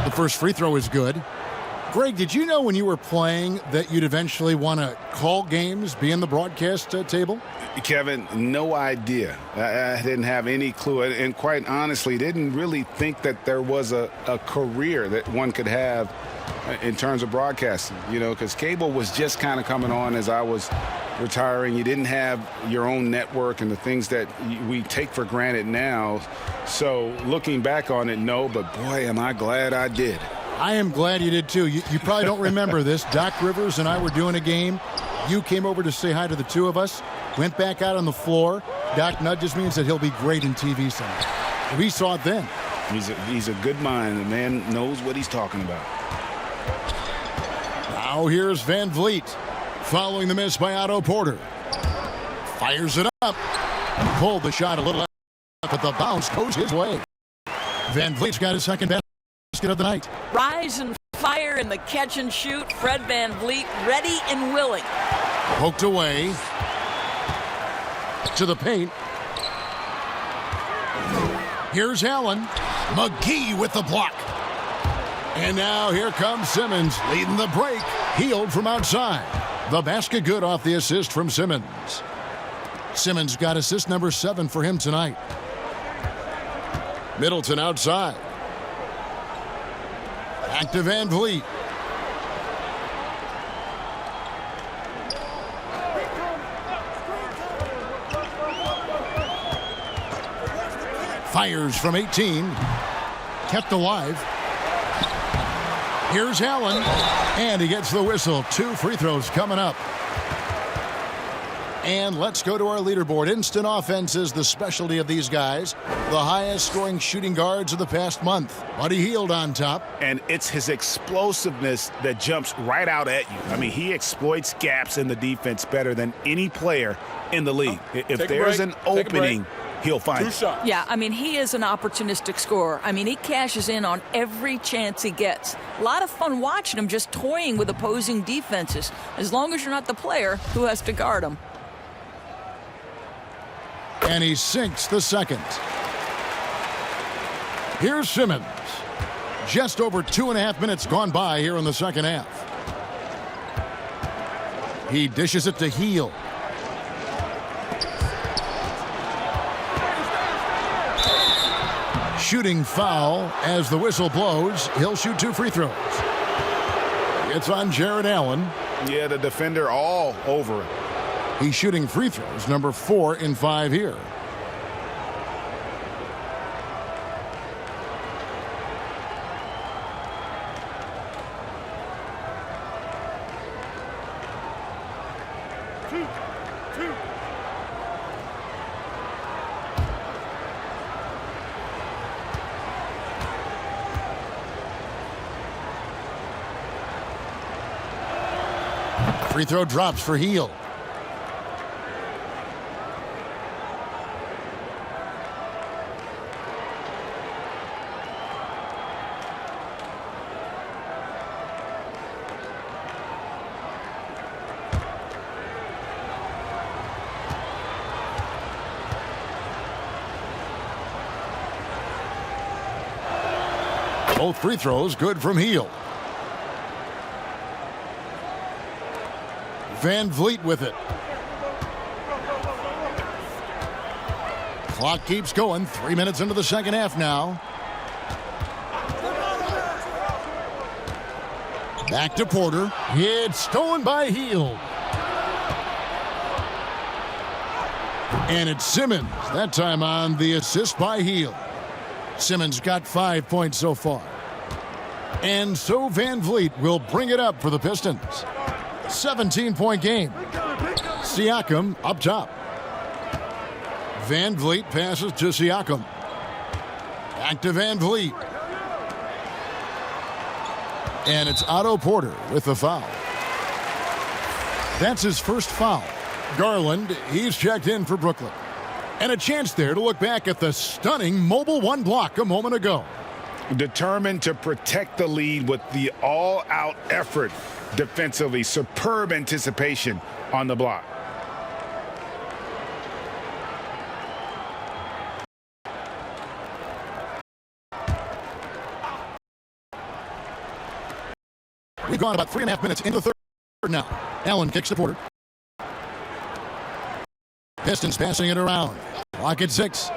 The first free throw is good. Greg, did you know when you were playing that you'd eventually want to call games, be in the broadcast table? Kevin, no idea. I didn't have any clue. And quite honestly, didn't really think that there was a career that one could have in terms of broadcasting, you know, because cable was just kind of coming on as I was retiring. You didn't have your own network and the things that we take for granted now. So looking back on it, no, but boy, am I glad I did. I am glad you did, too. You probably don't remember this. Doc Rivers and I were doing a game. You came over to say hi to the two of us, went back out on the floor. Doc nudges me and said he'll be great in TV Center. We saw it then. He's a good mind. The man knows what he's talking about. Now here's Van Vliet. Following the miss by Otto Porter. Fires it up. Pulled the shot a little left, but the bounce goes his way. Van Vliet's got his second basket of the night. Rise and fire in the catch and shoot. Fred Van Vliet ready and willing. Poked away. To the paint. Here's Allen. McGee with the block. And now here comes Simmons leading the break. Hield from outside. The basket good off the assist from Simmons. Simmons got assist number 7 for him tonight. Middleton outside. Back to Van Vliet. Fires from 18. Kept alive. Here's Allen. And he gets the whistle. 2 free throws coming up. And let's go to our leaderboard. Instant offense is the specialty of these guys. The highest scoring shooting guards of the past month. Buddy Hield on top. And it's his explosiveness that jumps right out at you. I mean, he exploits gaps in the defense better than any player in the league. If there's an opening, he'll find it. Yeah, I mean, he is an opportunistic scorer. I mean, he cashes in on every chance he gets. A lot of fun watching him just toying with opposing defenses, as long as you're not the player who has to guard him. And he sinks the second. Here's Simmons. Just over 2.5 minutes gone by here in the second half. He dishes it to Hield. Shooting foul as the whistle blows. He'll shoot 2 free throws. It's on Jared Allen. Yeah, the defender all over it. He's shooting free throws, number 4 in 5 here. Free throw drops for Hield. Both free throws good from Hield. Van Vliet with it. Clock keeps going. 3 minutes into the second half now. Back to Porter. It's stolen by Hield. And it's Simmons. That time on the assist by Hield. Simmons got 5 points so far. And so Van Vliet will bring it up for the Pistons. 17-point game. Siakam up top. Van Vliet passes to Siakam. Back to Van Vliet. And it's Otto Porter with the foul. That's his first foul. Garland, he's checked in for Brooklyn. And a chance there to look back at the stunning mobile one block a moment ago. Determined to protect the lead with the all-out effort defensively. Superb anticipation on the block. We've gone about 3.5 minutes into the third now. Allen kicks to Porter. Pistons passing it around. Clock at 6.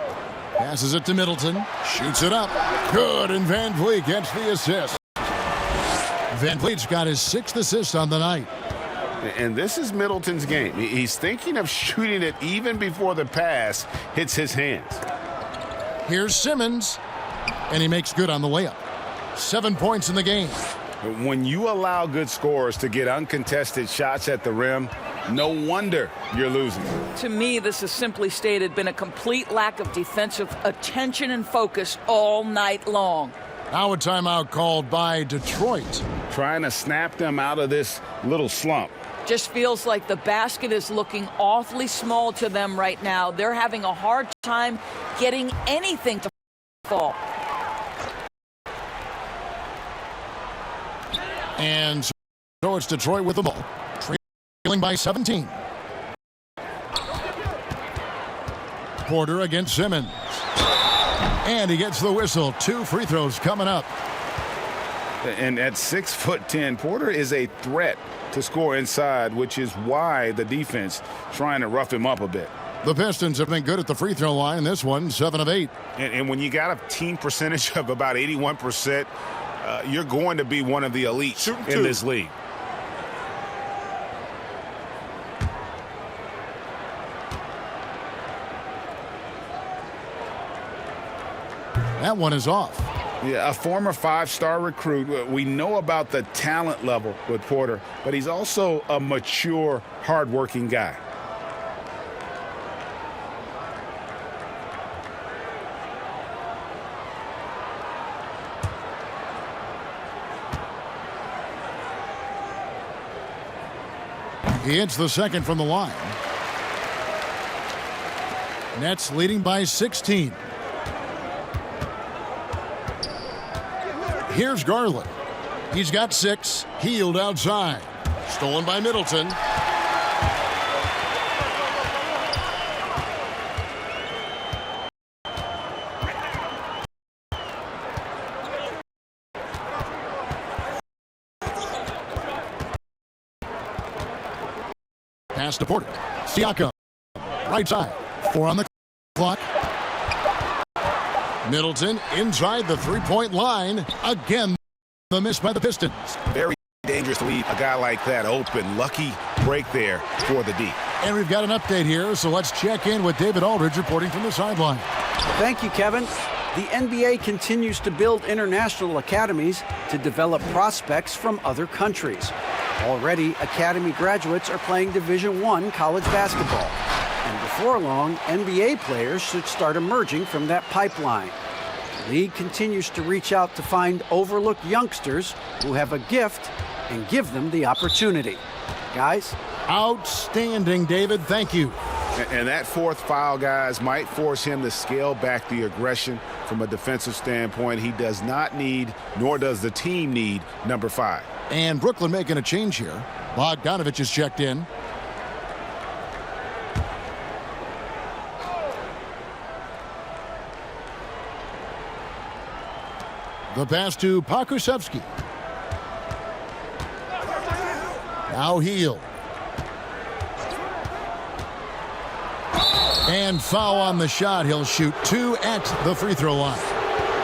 Passes it to Middleton. Shoots it up. Good, and Van Vliet gets the assist. Van Vliet's got his 6th assist on the night. And this is Middleton's game. He's thinking of shooting it even before the pass hits his hands. Here's Simmons, and he makes good on the layup. 7 points in the game. When you allow good scorers to get uncontested shots at the rim, no wonder you're losing. To me, this has simply stated been a complete lack of defensive attention and focus all night long. Now a timeout called by Detroit. Trying to snap them out of this little slump. Just feels like the basket is looking awfully small to them right now. They're having a hard time getting anything to fall. And so it's Detroit with the ball. Trailing by 17. Porter against Simmons. And he gets the whistle. 2 free throws coming up. And at 6'10", Porter is a threat to score inside, which is why the defense trying to rough him up a bit. The Pistons have been good at the free throw line. This one, 7 of 8. And when you got a team percentage of about 81%, you're going to be one of the elites in this league. That one is off. Yeah, a former 5-star recruit. We know about the talent level with Porter, but he's also a mature, hardworking guy. He hits the second from the line. Nets leading by 16. Here's Garland. He's got 6. Hield outside. Stolen by Middleton. Pass to Porter. Siakam. Right side. 4 on the clock. Middleton inside the three-point line. Again, the miss by the Pistons. Very dangerous to leave a guy like that open. Lucky break there for the D. And we've got an update here, so let's check in with David Aldridge reporting from the sideline. Thank you, Kevin. The NBA continues to build international academies to develop prospects from other countries. Already, academy graduates are playing Division I college basketball. And before long, NBA players should start emerging from that pipeline. The league continues to reach out to find overlooked youngsters who have a gift and give them the opportunity. Guys? Outstanding, David. Thank you. And that 4th foul, guys, might force him to scale back the aggression from a defensive standpoint. He does not need, nor does the team need, number 5. And Brooklyn making a change here. Bogdanovich is checked in. The pass to Pokusevski. Now Hield. And foul on the shot. He'll shoot 2 at the free throw line.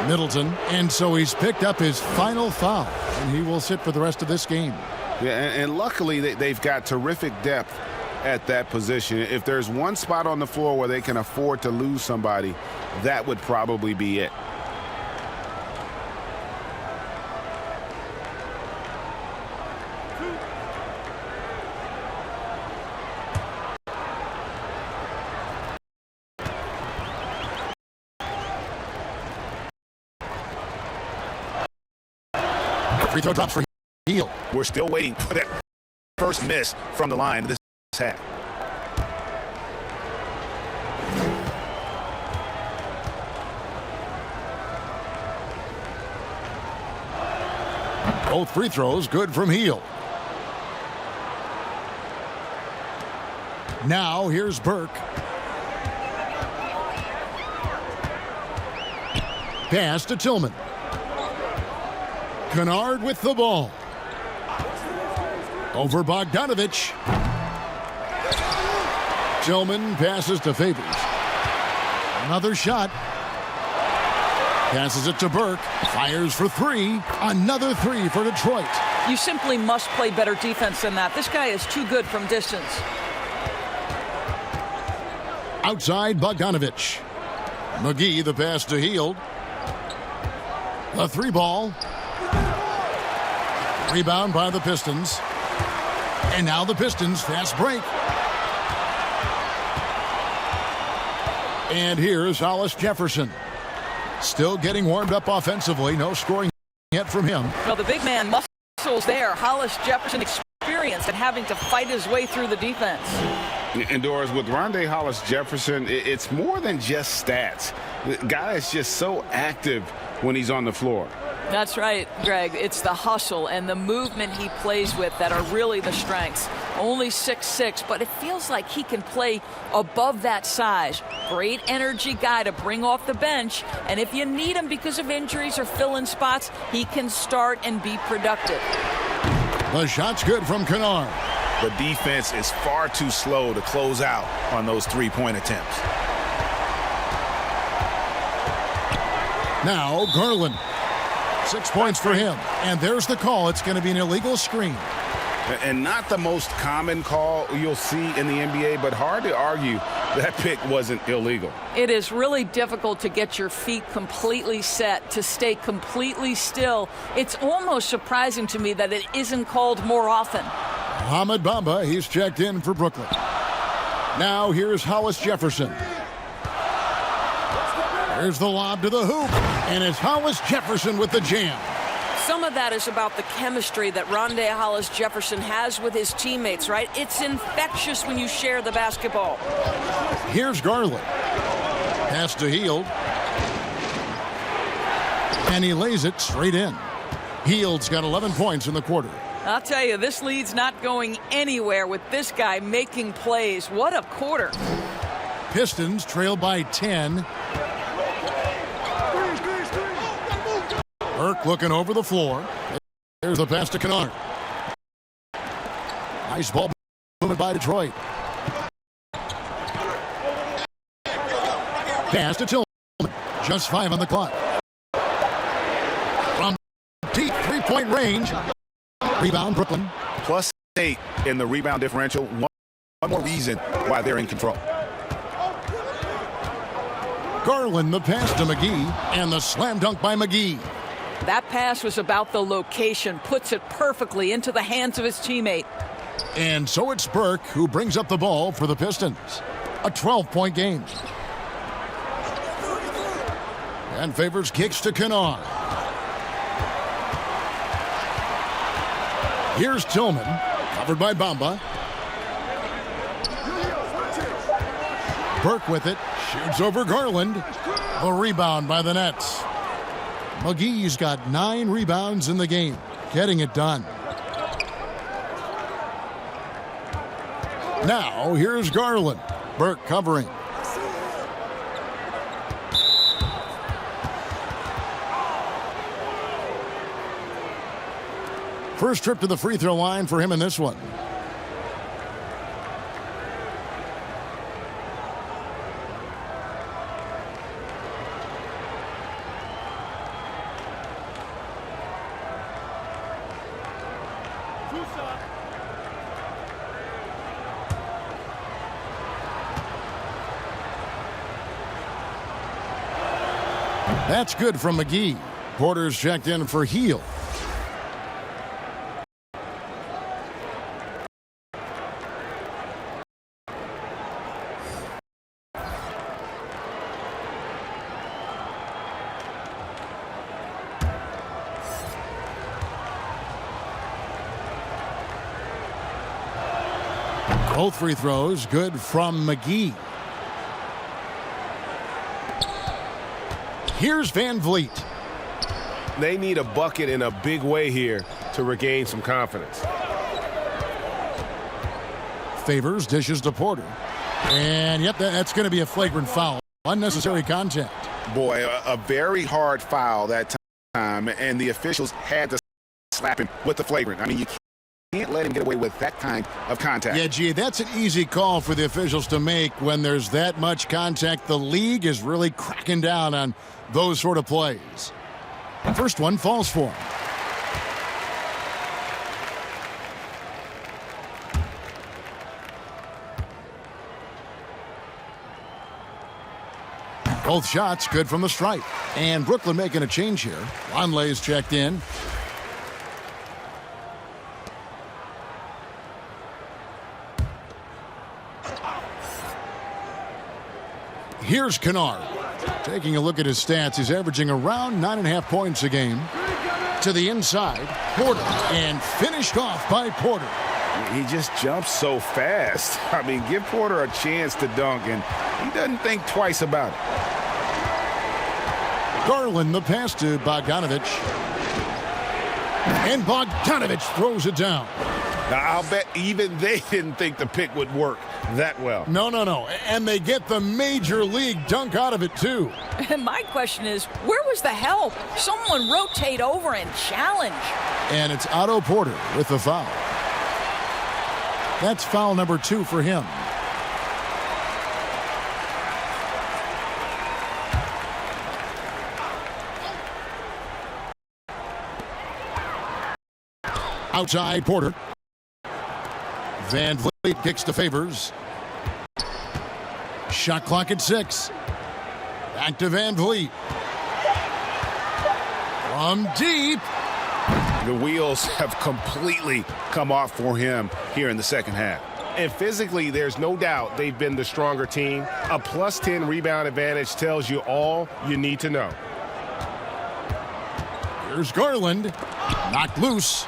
Middleton, and so he's picked up his final foul, and he will sit for the rest of this game. Yeah, and luckily they've got terrific depth at that position. If there's one spot on the floor where they can afford to lose somebody, that would probably be it. Free throw drops for Hield. We're still waiting for that first miss from the line this half. Both free throws good from Hield. Now here's Burke. Pass to Tillman. Kennard with the ball. Over Bogdanovich. Tillman passes to Favors. Another shot. Passes it to Burke. Fires for 3. Another 3 for Detroit. You simply must play better defense than that. This guy is too good from distance. Outside Bogdanovich. McGee the pass to Hield. The 3 ball. Rebound by the Pistons. And now the Pistons fast break. And here's Hollis Jefferson. Still getting warmed up offensively. No scoring yet from him. Well, the big man muscles there. Hollis Jefferson experienced at having to fight his way through the defense. And Doris, with Rondé Hollis Jefferson, it's more than just stats. The guy is just so active when he's on the floor. That's right, Greg. It's the hustle and the movement he plays with that are really the strengths. Only 6'6", but it feels like he can play above that size. Great energy guy to bring off the bench, and if you need him because of injuries or fill-in spots, he can start and be productive. The shot's good from Kennard. The defense is far too slow to close out on those three-point attempts. Now Garland. 6 points for him. And there's the call. It's going to be an illegal screen. And not the most common call you'll see in the NBA, but hard to argue that pick wasn't illegal. It is really difficult to get your feet completely set, to stay completely still. It's almost surprising to me that it isn't called more often. Mohamed Bamba, he's checked in for Brooklyn. Now here's Hollis Jefferson. There's the lob to the hoop, and it's Hollis Jefferson with the jam. Some of that is about the chemistry that Rondé Hollis Jefferson has with his teammates, right? It's infectious when you share the basketball. Here's Garland. Pass to Hield. And he lays it straight in. Hield's got 11 points in the quarter. I'll tell you, this lead's not going anywhere with this guy making plays. What a quarter. Pistons trail by 10. Burke looking over the floor. There's the pass to Kennard. Nice ball movement by Detroit. Pass to Tillman. Just 5 on the clock. From deep three-point range. Rebound, Brooklyn. +8 in the rebound differential. One more reason why they're in control. Garland the pass to McGee. And the slam dunk by McGee. That pass was about the location, puts it perfectly into the hands of his teammate. And so it's Burke who brings up the ball for the Pistons. A 12-point game. And Favors kicks to Kennard. Here's Tillman, covered by Bamba. Burke with it, shoots over Garland. A rebound by the Nets. McGee's got 9 rebounds in the game, getting it done. Now, here's Garland. Burke covering. First trip to the free throw line for him in this one. That's good from McGee. Porter's checked in for Heel. Both free throws good from McGee. Here's Van Vliet. They need a bucket in a big way here to regain some confidence. Favors dishes to Porter. And yep, that's going to be a flagrant foul. Unnecessary contact. Boy, a very hard foul that time, and the officials had to slap him with the flagrant. I mean, you can't let him get away with that kind of contact. Yeah, gee, that's an easy call for the officials to make when there's that much contact. The league is really cracking down on those sort of plays. First one falls for him. Both shots good from the stripe. And Brooklyn making a change here. Longley's checked in. Here's Kennard. Taking a look at his stats, he's averaging around 9.5 points a game. To the inside, Porter, and finished off by Porter. He just jumps so fast. I mean, give Porter a chance to dunk, and he doesn't think twice about it. Garland, the pass to Bogdanovich. And Bogdanovich throws it down. Now, I'll bet even they didn't think the pick would work that well. No. And they get the major league dunk out of it, too. And my question is, where was the help? Someone rotate over and challenge. And it's Otto Porter with the foul. That's foul number 2 for him. Outside Porter. Van Vliet kicks to Favors. Shot clock at 6. Back to Van Vliet. From deep. The wheels have completely come off for him here in the second half. And physically, there's no doubt they've been the stronger team. A plus 10 rebound advantage tells you all you need to know. Here's Garland. Knocked loose.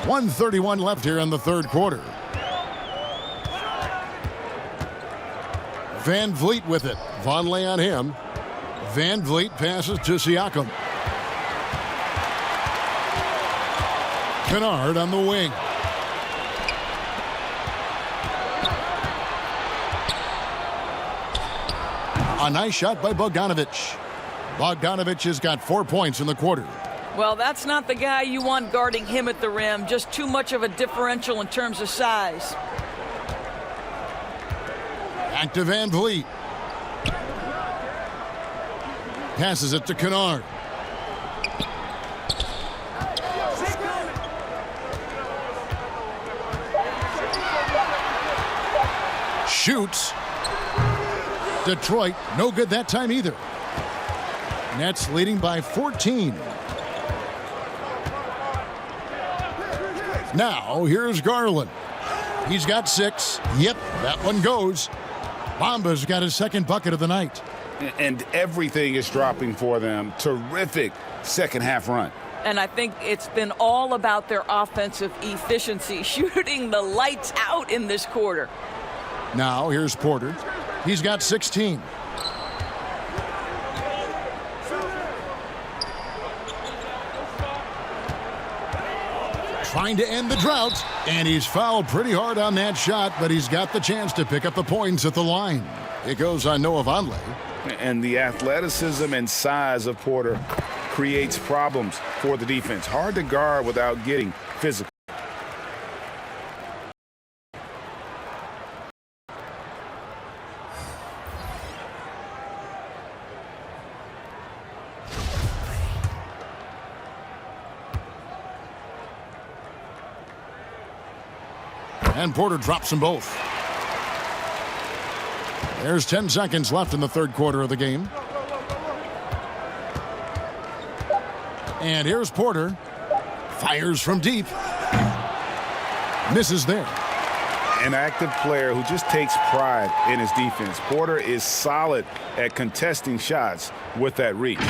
1:31 left here in the third quarter. Van Vliet with it. Vonleh on him. Van Vliet passes to Siakam. Kennard on the wing. A nice shot by Bogdanovich. Bogdanovich has got 4 points in the quarter. Well, that's not the guy you want guarding him at the rim. Just too much of a differential in terms of size. Back to Van Vliet. Passes it to Kennard. Shoots. Detroit, no good that time either. Nets leading by 14. Now, here's Garland. He's got 6. Yep, that one goes. Bamba's got his second bucket of the night. And everything is dropping for them. Terrific second half run. And I think it's been all about their offensive efficiency, shooting the lights out in this quarter. Now, here's Porter. He's got 16. Trying to end the drought, and he's fouled pretty hard on that shot, but he's got the chance to pick up the points at the line. It goes on Noah Vonleh. And the athleticism and size of Porter creates problems for the defense. Hard to guard without getting physical. And Porter drops them both. There's 10 seconds left in the third quarter of the game. And here's Porter. Fires from deep. Misses there. An active player who just takes pride in his defense. Porter is solid at contesting shots with that reach.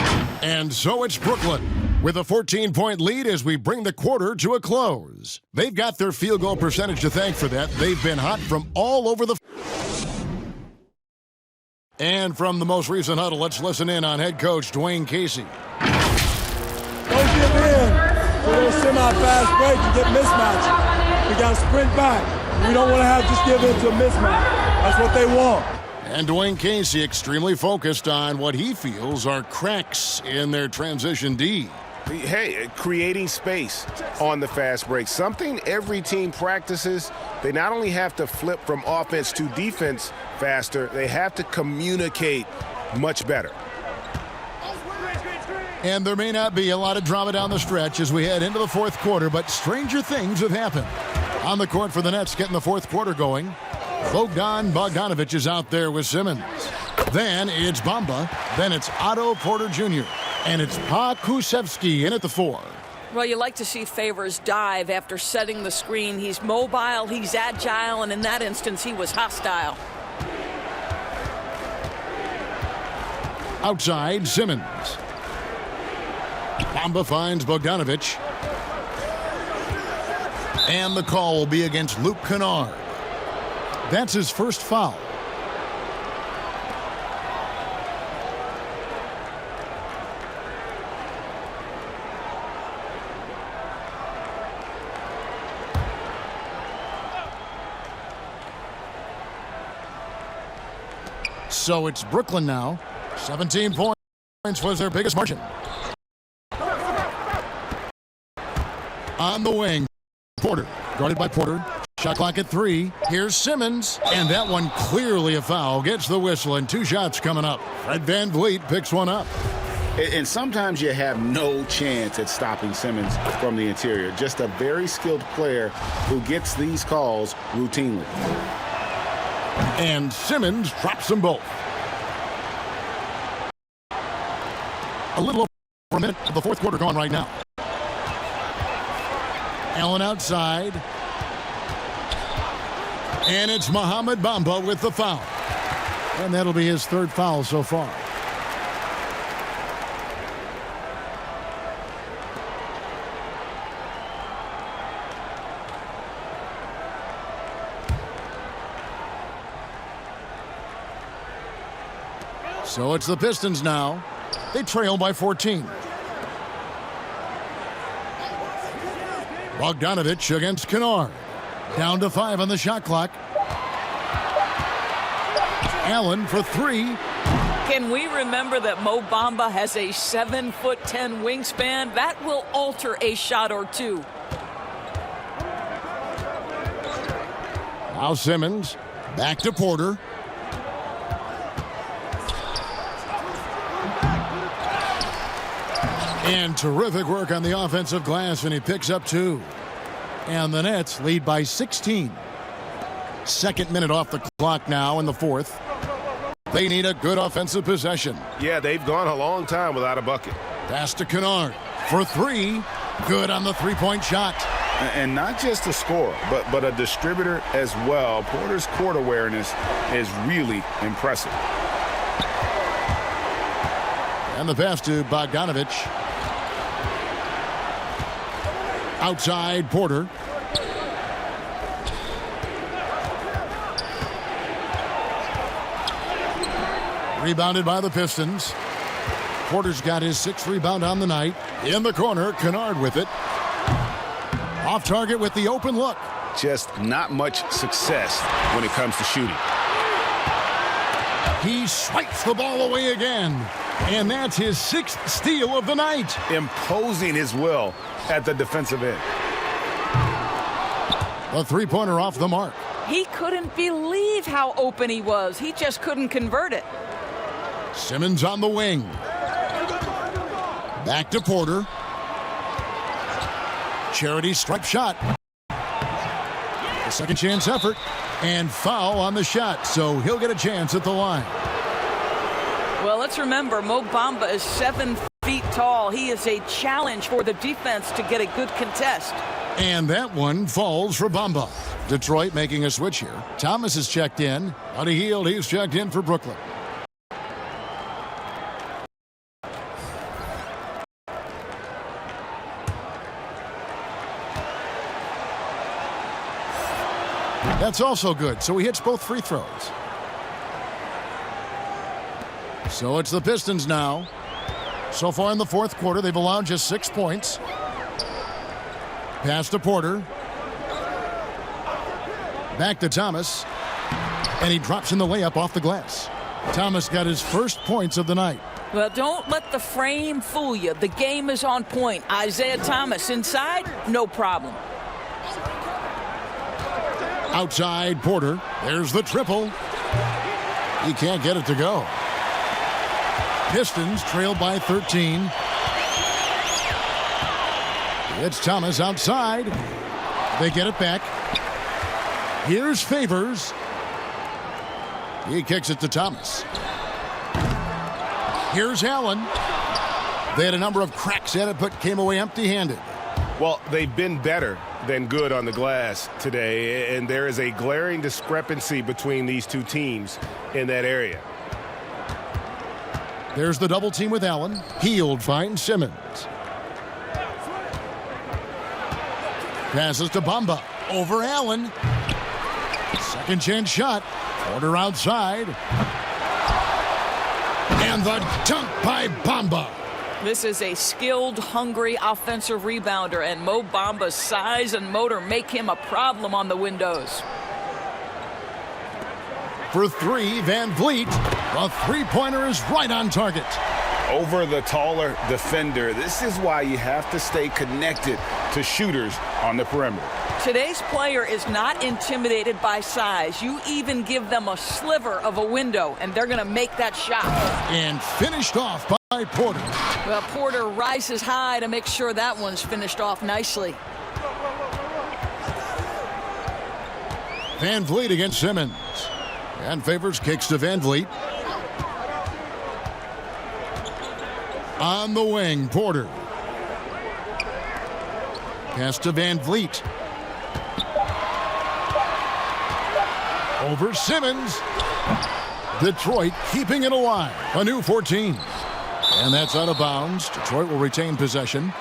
And so it's Brooklyn with a 14-point lead as we bring the quarter to a close. They've got their field goal percentage to thank for that. They've been hot from all over the... And from the most recent huddle, let's listen in on head coach Dwayne Casey. Don't give in to those semi-fast break and get mismatched. We got to sprint back. We don't want to have just give in to a mismatch. That's what they want. And Dwayne Casey extremely focused on what he feels are cracks in their transition D. Hey, creating space on the fast break. Something every team practices. They not only have to flip from offense to defense faster, they have to communicate much better. And there may not be a lot of drama down the stretch as we head into the fourth quarter, but stranger things have happened. On the court for the Nets, getting the fourth quarter going, Bogdan Bogdanovic is out there with Simmons. Then it's Bamba. Then it's Otto Porter Jr. And it's Pa Kusevsky in at the 4. Well, you like to see Favors dive after setting the screen. He's mobile, he's agile, and in that instance, he was hostile. Outside, Simmons. Bamba finds Bogdanovic. And the call will be against Luke Kennard. That's his first foul. So it's Brooklyn now. 17 points was their biggest margin. On the wing, Porter, guarded by Porter. Shot clock at 3. Here's Simmons, and that one clearly a foul. Gets the whistle, and 2 shots coming up. Fred VanVleet picks one up. And sometimes you have no chance at stopping Simmons from the interior. Just a very skilled player who gets these calls routinely. And Simmons drops them both. A little over a minute of the fourth quarter gone right now. Allen outside. And it's Mohamed Bamba with the foul. And that'll be his third foul so far. So it's the Pistons now. They trail by 14. Bogdanovic against Kennard. Down to 5 on the shot clock. Allen for 3. Can we remember that Mo Bamba has a 7'10" wingspan? That will alter a shot or two. Now Simmons. Back to Porter. And terrific work on the offensive glass, and he picks up 2. And the Nets lead by 16. Second minute off the clock now in the fourth. They need a good offensive possession. Yeah, they've gone a long time without a bucket. Pass to Kennard for 3. Good on the three-point shot. And not just a scorer, but a distributor as well. Porter's court awareness is really impressive. And the pass to Bogdanovic. Outside Porter. Rebounded by the Pistons. Porter's got his 6th rebound on the night. In the corner, Kennard with it. Off target with the open look. Just not much success when it comes to shooting. He swipes the ball away again. And that's his 6th steal of the night. Imposing his will at the defensive end. A three-pointer off the mark. He couldn't believe how open he was. He just couldn't convert it. Simmons on the wing. Back to Porter. Charity stripe shot. A second chance effort and foul on the shot, so he'll get a chance at the line. Well, let's remember, Mo Bamba is 7 feet tall. He is a challenge for the defense to get a good contest. And that one falls for Bamba. Detroit making a switch here. Thomas is checked in. Buddy Hield, he's checked in for Brooklyn. That's also good, so he hits both free throws. So it's the Pistons now. So far in the fourth quarter, they've allowed just 6 points. Pass to Porter. Back to Thomas. And he drops in the layup off the glass. Thomas got his first points of the night. Well, don't let the frame fool you. The game is on point. Isaiah Thomas inside, no problem. Outside Porter. There's the triple. He can't get it to go. Pistons trail by 13. It's Thomas outside. They get it back. Here's Favors. He kicks it to Thomas. Here's Allen. They had a number of cracks at it, but came away empty-handed. Well, they've been better than good on the glass today, and there is a glaring discrepancy between these two teams in that area. There's the double team with Allen. Hield finds Simmons. Passes to Bamba. Over Allen. Second chance shot. Porter outside. And the dunk by Bamba. This is a skilled, hungry offensive rebounder, and Mo Bamba's size and motor make him a problem on the windows. For three, Van Vliet. The three-pointer is right on target. Over the taller defender. This is why you have to stay connected to shooters on the perimeter. Today's player is not intimidated by size. You even give them a sliver of a window, and they're going to make that shot. And finished off by Porter. Well, Porter rises high to make sure that one's finished off nicely. Van Vliet against Simmons. And Favors kicks to Van Vliet. On the wing, Porter. Pass to Van Vliet. Over Simmons. Detroit keeping it alive. A new 14. And that's out of bounds. Detroit will retain possession.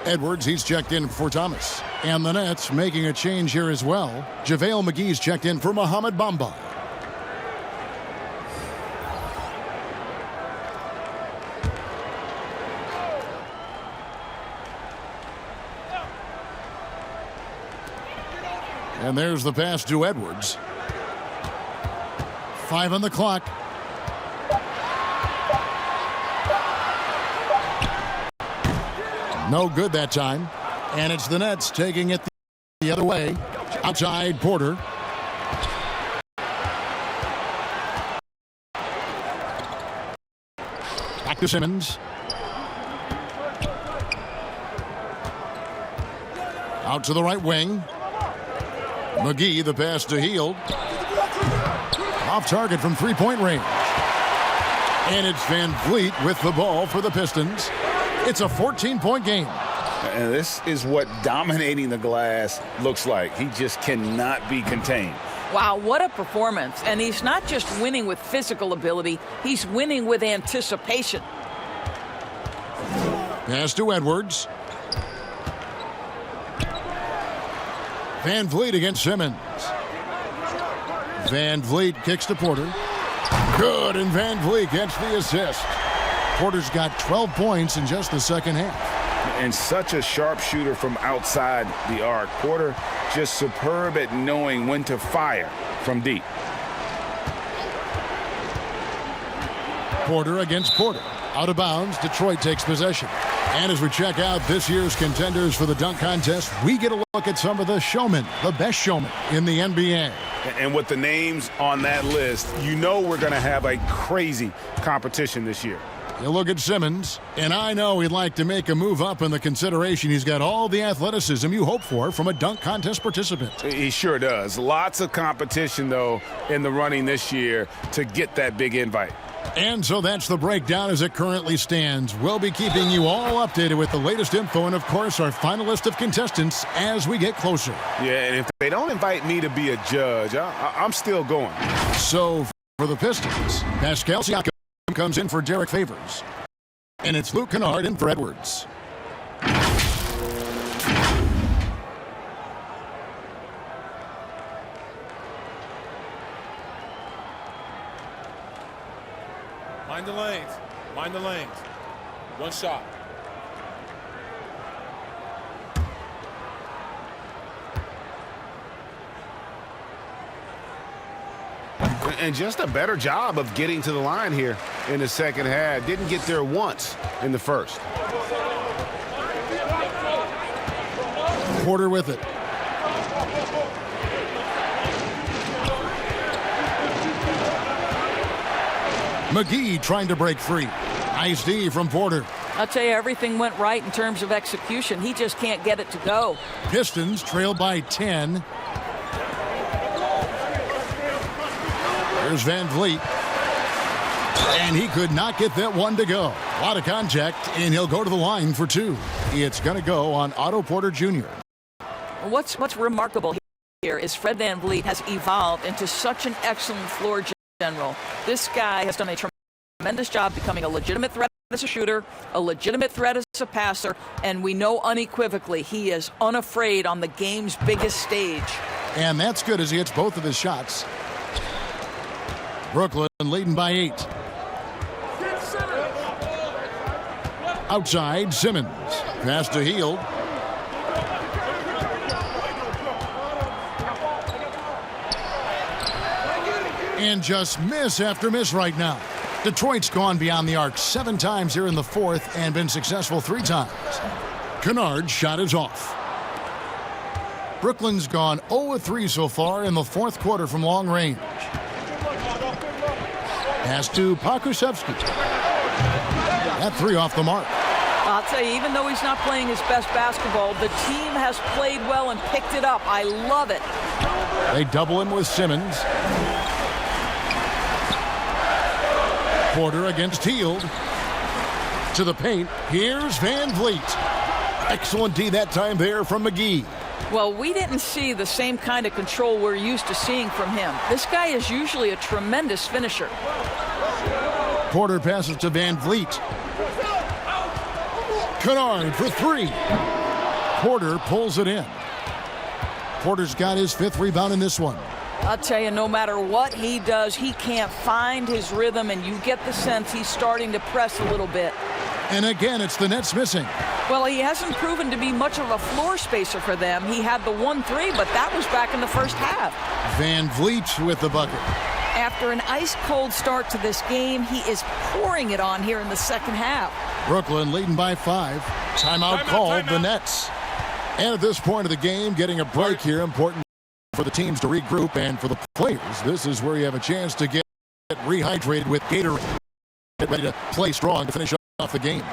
Edwards, he's checked in for Thomas. And the Nets making a change here as well. JaVale McGee's checked in for Mohamed Bamba. And there's the pass to Edwards. 5 on the clock. No good that time. And it's the Nets taking it the other way. Outside Porter. Back to Simmons. Out to the right wing. McGee, the pass to Hield. Off target from three-point range. And it's Van Vliet with the ball for the Pistons. It's a 14-point game. And this is what dominating the glass looks like. He just cannot be contained. Wow, what a performance. And he's not just winning with physical ability, he's winning with anticipation. Pass to Edwards. Van Vliet against Simmons. Van Vliet kicks to Porter. Good, and Van Vliet gets the assist. Porter's got 12 points in just the second half. And such a sharp shooter from outside the arc. Porter just superb at knowing when to fire from deep. Porter against Porter. Out of bounds, Detroit takes possession. And as we check out this year's contenders for the dunk contest, we get a look at some of the showmen, the best showmen in the NBA. And with the names on that list, you know we're going to have a crazy competition this year. He'll look at Simmons, and I know he'd like to make a move up in the consideration. He's got all the athleticism you hope for from a dunk contest participant. He sure does. Lots of competition, though, in the running this year to get that big invite. And so that's the breakdown as it currently stands. We'll be keeping you all updated with the latest info and, of course, our final list of contestants as we get closer. Yeah, and if they don't invite me to be a judge, I'm still going. So for the Pistons, Pascal Siakam comes in for Derek Favors. And it's Luke Kennard in for Edwards. Mind the lanes. Mind the lanes. One shot. And just a better job of getting to the line here in the second half. Didn't get there once in the first. Porter with it. McGee trying to break free. Nice D from Porter. I'll tell you, everything went right in terms of execution. He just can't get it to go. Pistons trail by 10. There's Van Vliet. And he could not get that one to go. A lot of contact, and he'll go to the line for two. It's going to go on Otto Porter Jr. What's remarkable here is Fred Van Vliet has evolved into such an excellent floor general. This guy has done a tremendous job becoming a legitimate threat as a shooter, a legitimate threat as a passer, and we know unequivocally he is unafraid on the game's biggest stage. And that's good as he hits both of his shots. Brooklyn leading by 8. Outside, Simmons. Pass to Hield. And just miss after miss right now. Detroit's gone beyond the arc 7 times here in the fourth and been successful 3 times. Kennard's shot is off. Brooklyn's gone 0-3 so far in the fourth quarter from long range. Pass to Pokusevski. That 3 off the mark. I'll tell you, even though he's not playing his best basketball, the team has played well and picked it up. I love it. They double him with Simmons. Porter against Hield. To the paint. Here's Van Vliet. Excellent D that time there from McGee. Well, we didn't see the same kind of control we're used to seeing from him. This guy is usually a tremendous finisher. Porter passes to Van Vliet. Kennard for 3. Porter pulls it in. Porter's got his 5th rebound in this one. I'll tell you, no matter what he does, he can't find his rhythm, and you get the sense he's starting to press a little bit. And again, it's the Nets missing. Well, he hasn't proven to be much of a floor spacer for them. He had the 1-3, but that was back in the first half. Van Vliet with the bucket. After an ice-cold start to this game, he is pouring it on here in the second half. Brooklyn leading by 5. Timeout called, the Nets. And at this point of the game, getting a break here, important for the teams to regroup, and for the players, this is where you have a chance to get rehydrated with Gatorade. Get ready to play strong to finish off the game.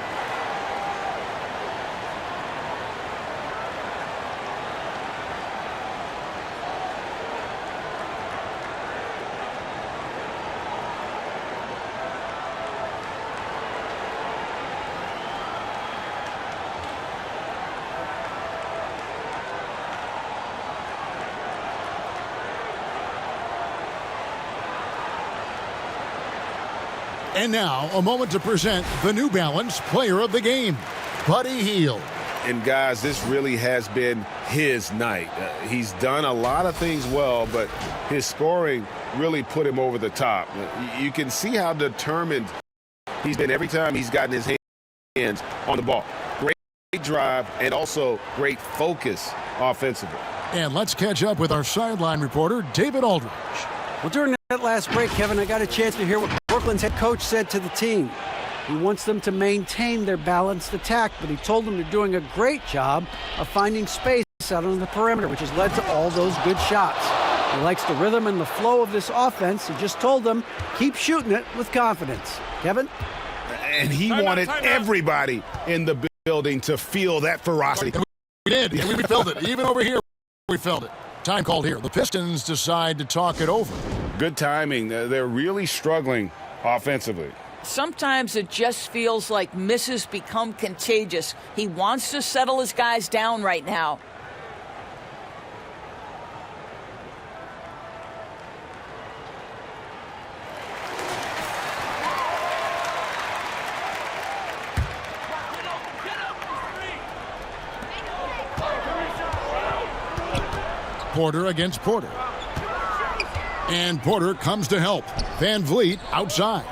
And now, a moment to present the New Balance Player of the Game, Buddy Hield. And guys, this really has been his night. He's done a lot of things well, but his scoring really put him over the top. You can see how determined he's been every time he's gotten his hands on the ball. Great drive and also great focus offensively. And let's catch up with our sideline reporter, David Aldridge. Well, during that last break, Kevin, I got a chance to hear what Brooklyn's head coach said to the team. He wants them to maintain their balanced attack, but he told them they're doing a great job of finding space out on the perimeter, which has led to all those good shots. He likes the rhythm and the flow of this offense. He just told them, keep shooting it with confidence. Kevin? And he wanted everybody in the building to feel that ferocity. We did. We felt it. Even over here, we felt it. Time called here. The Pistons decide to talk it over. Good timing. They're really struggling offensively. Sometimes it just feels like misses become contagious. He wants to settle his guys down right now. Porter against Porter. And Porter comes to help. Van Vliet outside.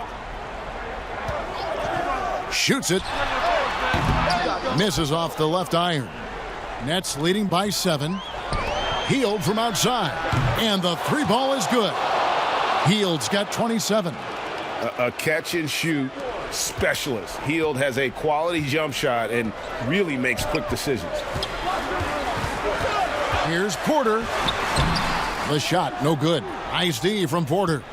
Shoots it. Misses off the left iron. Nets leading by 7. Hield from outside. And the 3 ball is good. Hield's got 27. A catch and shoot specialist. Hield has a quality jump shot and really makes quick decisions. Here's Porter. The shot, no good. Nice D from Porter.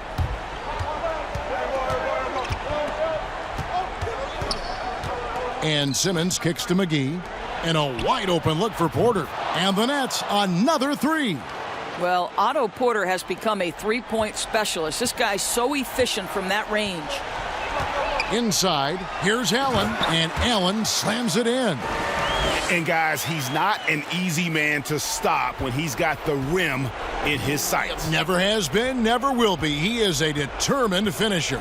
And Simmons kicks to McGee. And a wide open look for Porter. And the Nets, another 3. Well, Otto Porter has become a three-point specialist. This guy's so efficient from that range. Inside, here's Allen. And Allen slams it in. And guys, he's not an easy man to stop when he's got the rim in his sights. Never has been, never will be. He is a determined finisher.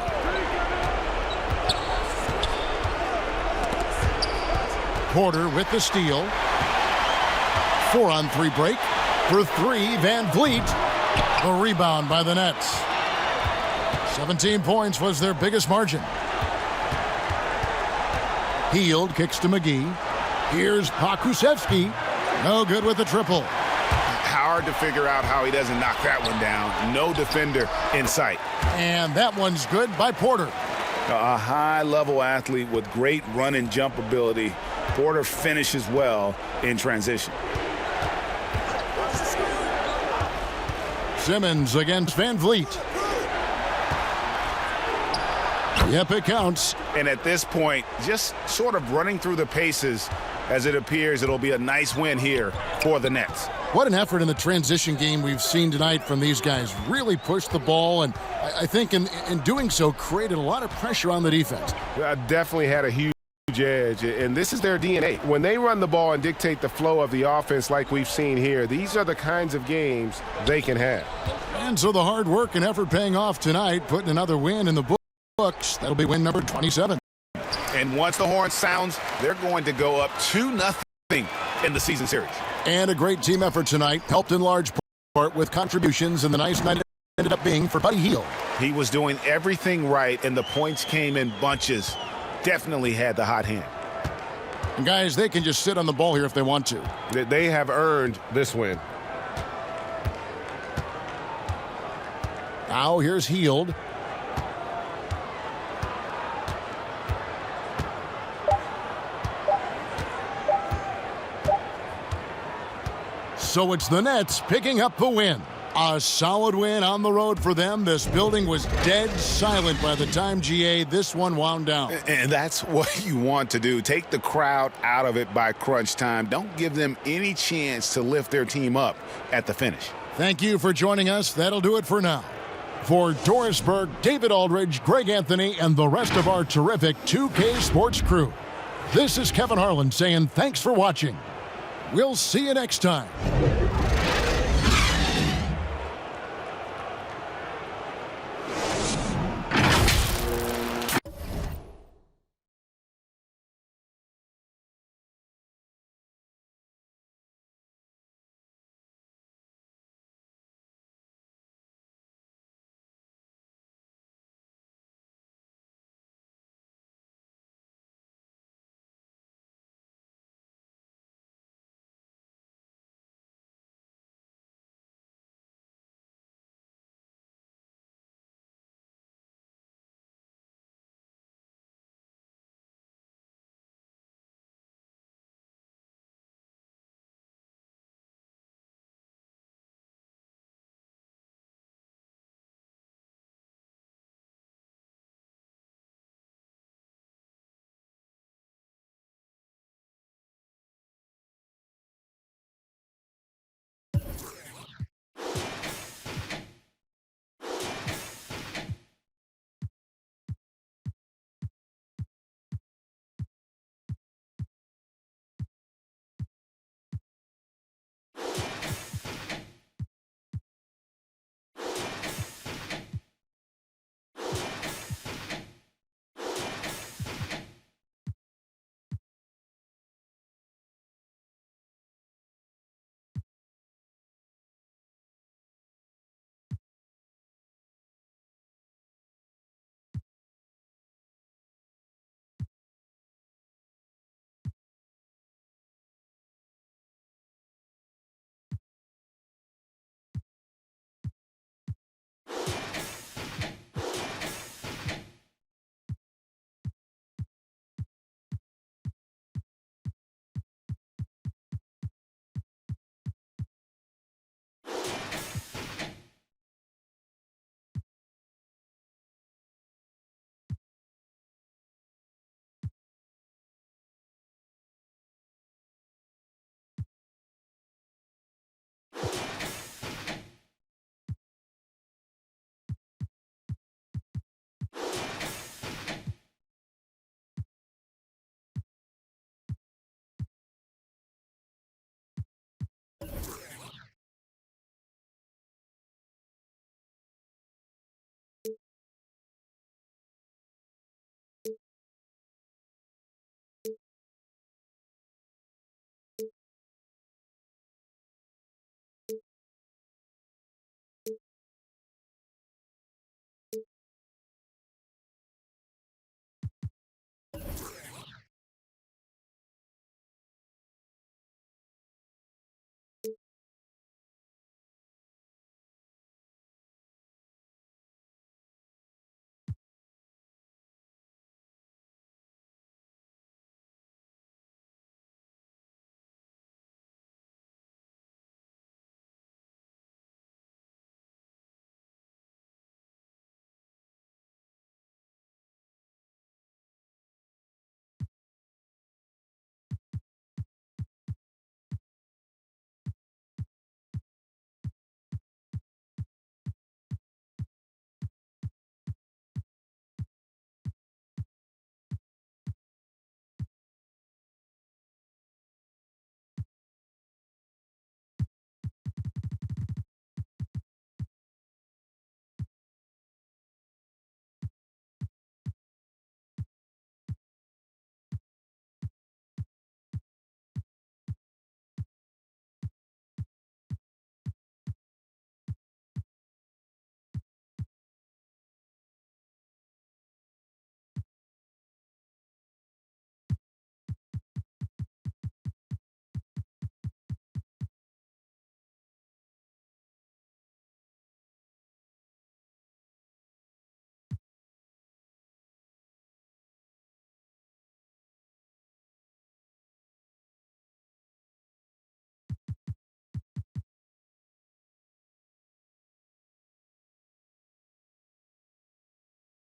Porter with the steal. 4-on-3 break. For 3, Van Vliet. The rebound by the Nets. 17 points was their biggest margin. Hield kicks to McGee. Here's Pokusevski. No good with the triple. Hard to figure out how he doesn't knock that one down. No defender in sight. And that one's good by Porter. A high-level athlete with great run and jump ability. Porter finishes well in transition. Simmons against Van Vliet. Yep, it counts. And at this point, just sort of running through the paces, as it appears it'll be a nice win here for the Nets. What an effort in the transition game we've seen tonight from these guys. Really pushed the ball, and I think in doing so created a lot of pressure on the defense. Definitely had a huge edge, and this is their DNA. When they run the ball and dictate the flow of the offense like we've seen here, these are the kinds of games they can have. And so the hard work and effort paying off tonight, putting another win in the books. That'll be win number 27. And once the horn sounds, they're going to go up 2-0 in the season series. And a great team effort tonight, helped in large part with contributions, and the nice night ended up being for Buddy Hield. He was doing everything right, and the points came in bunches. Definitely had the hot hand. And guys, they can just sit on the ball here if they want to. They have earned this win. Now here's Hield. So it's the Nets picking up the win. A solid win on the road for them. This building was dead silent by the time, GA, this one wound down. And that's what you want to do. Take the crowd out of it by crunch time. Don't give them any chance to lift their team up at the finish. Thank you for joining us. That'll do it for now. For Doris Burke, David Aldridge, Greg Anthony, and the rest of our terrific 2K Sports crew, this is Kevin Harlan saying thanks for watching. We'll see you next time.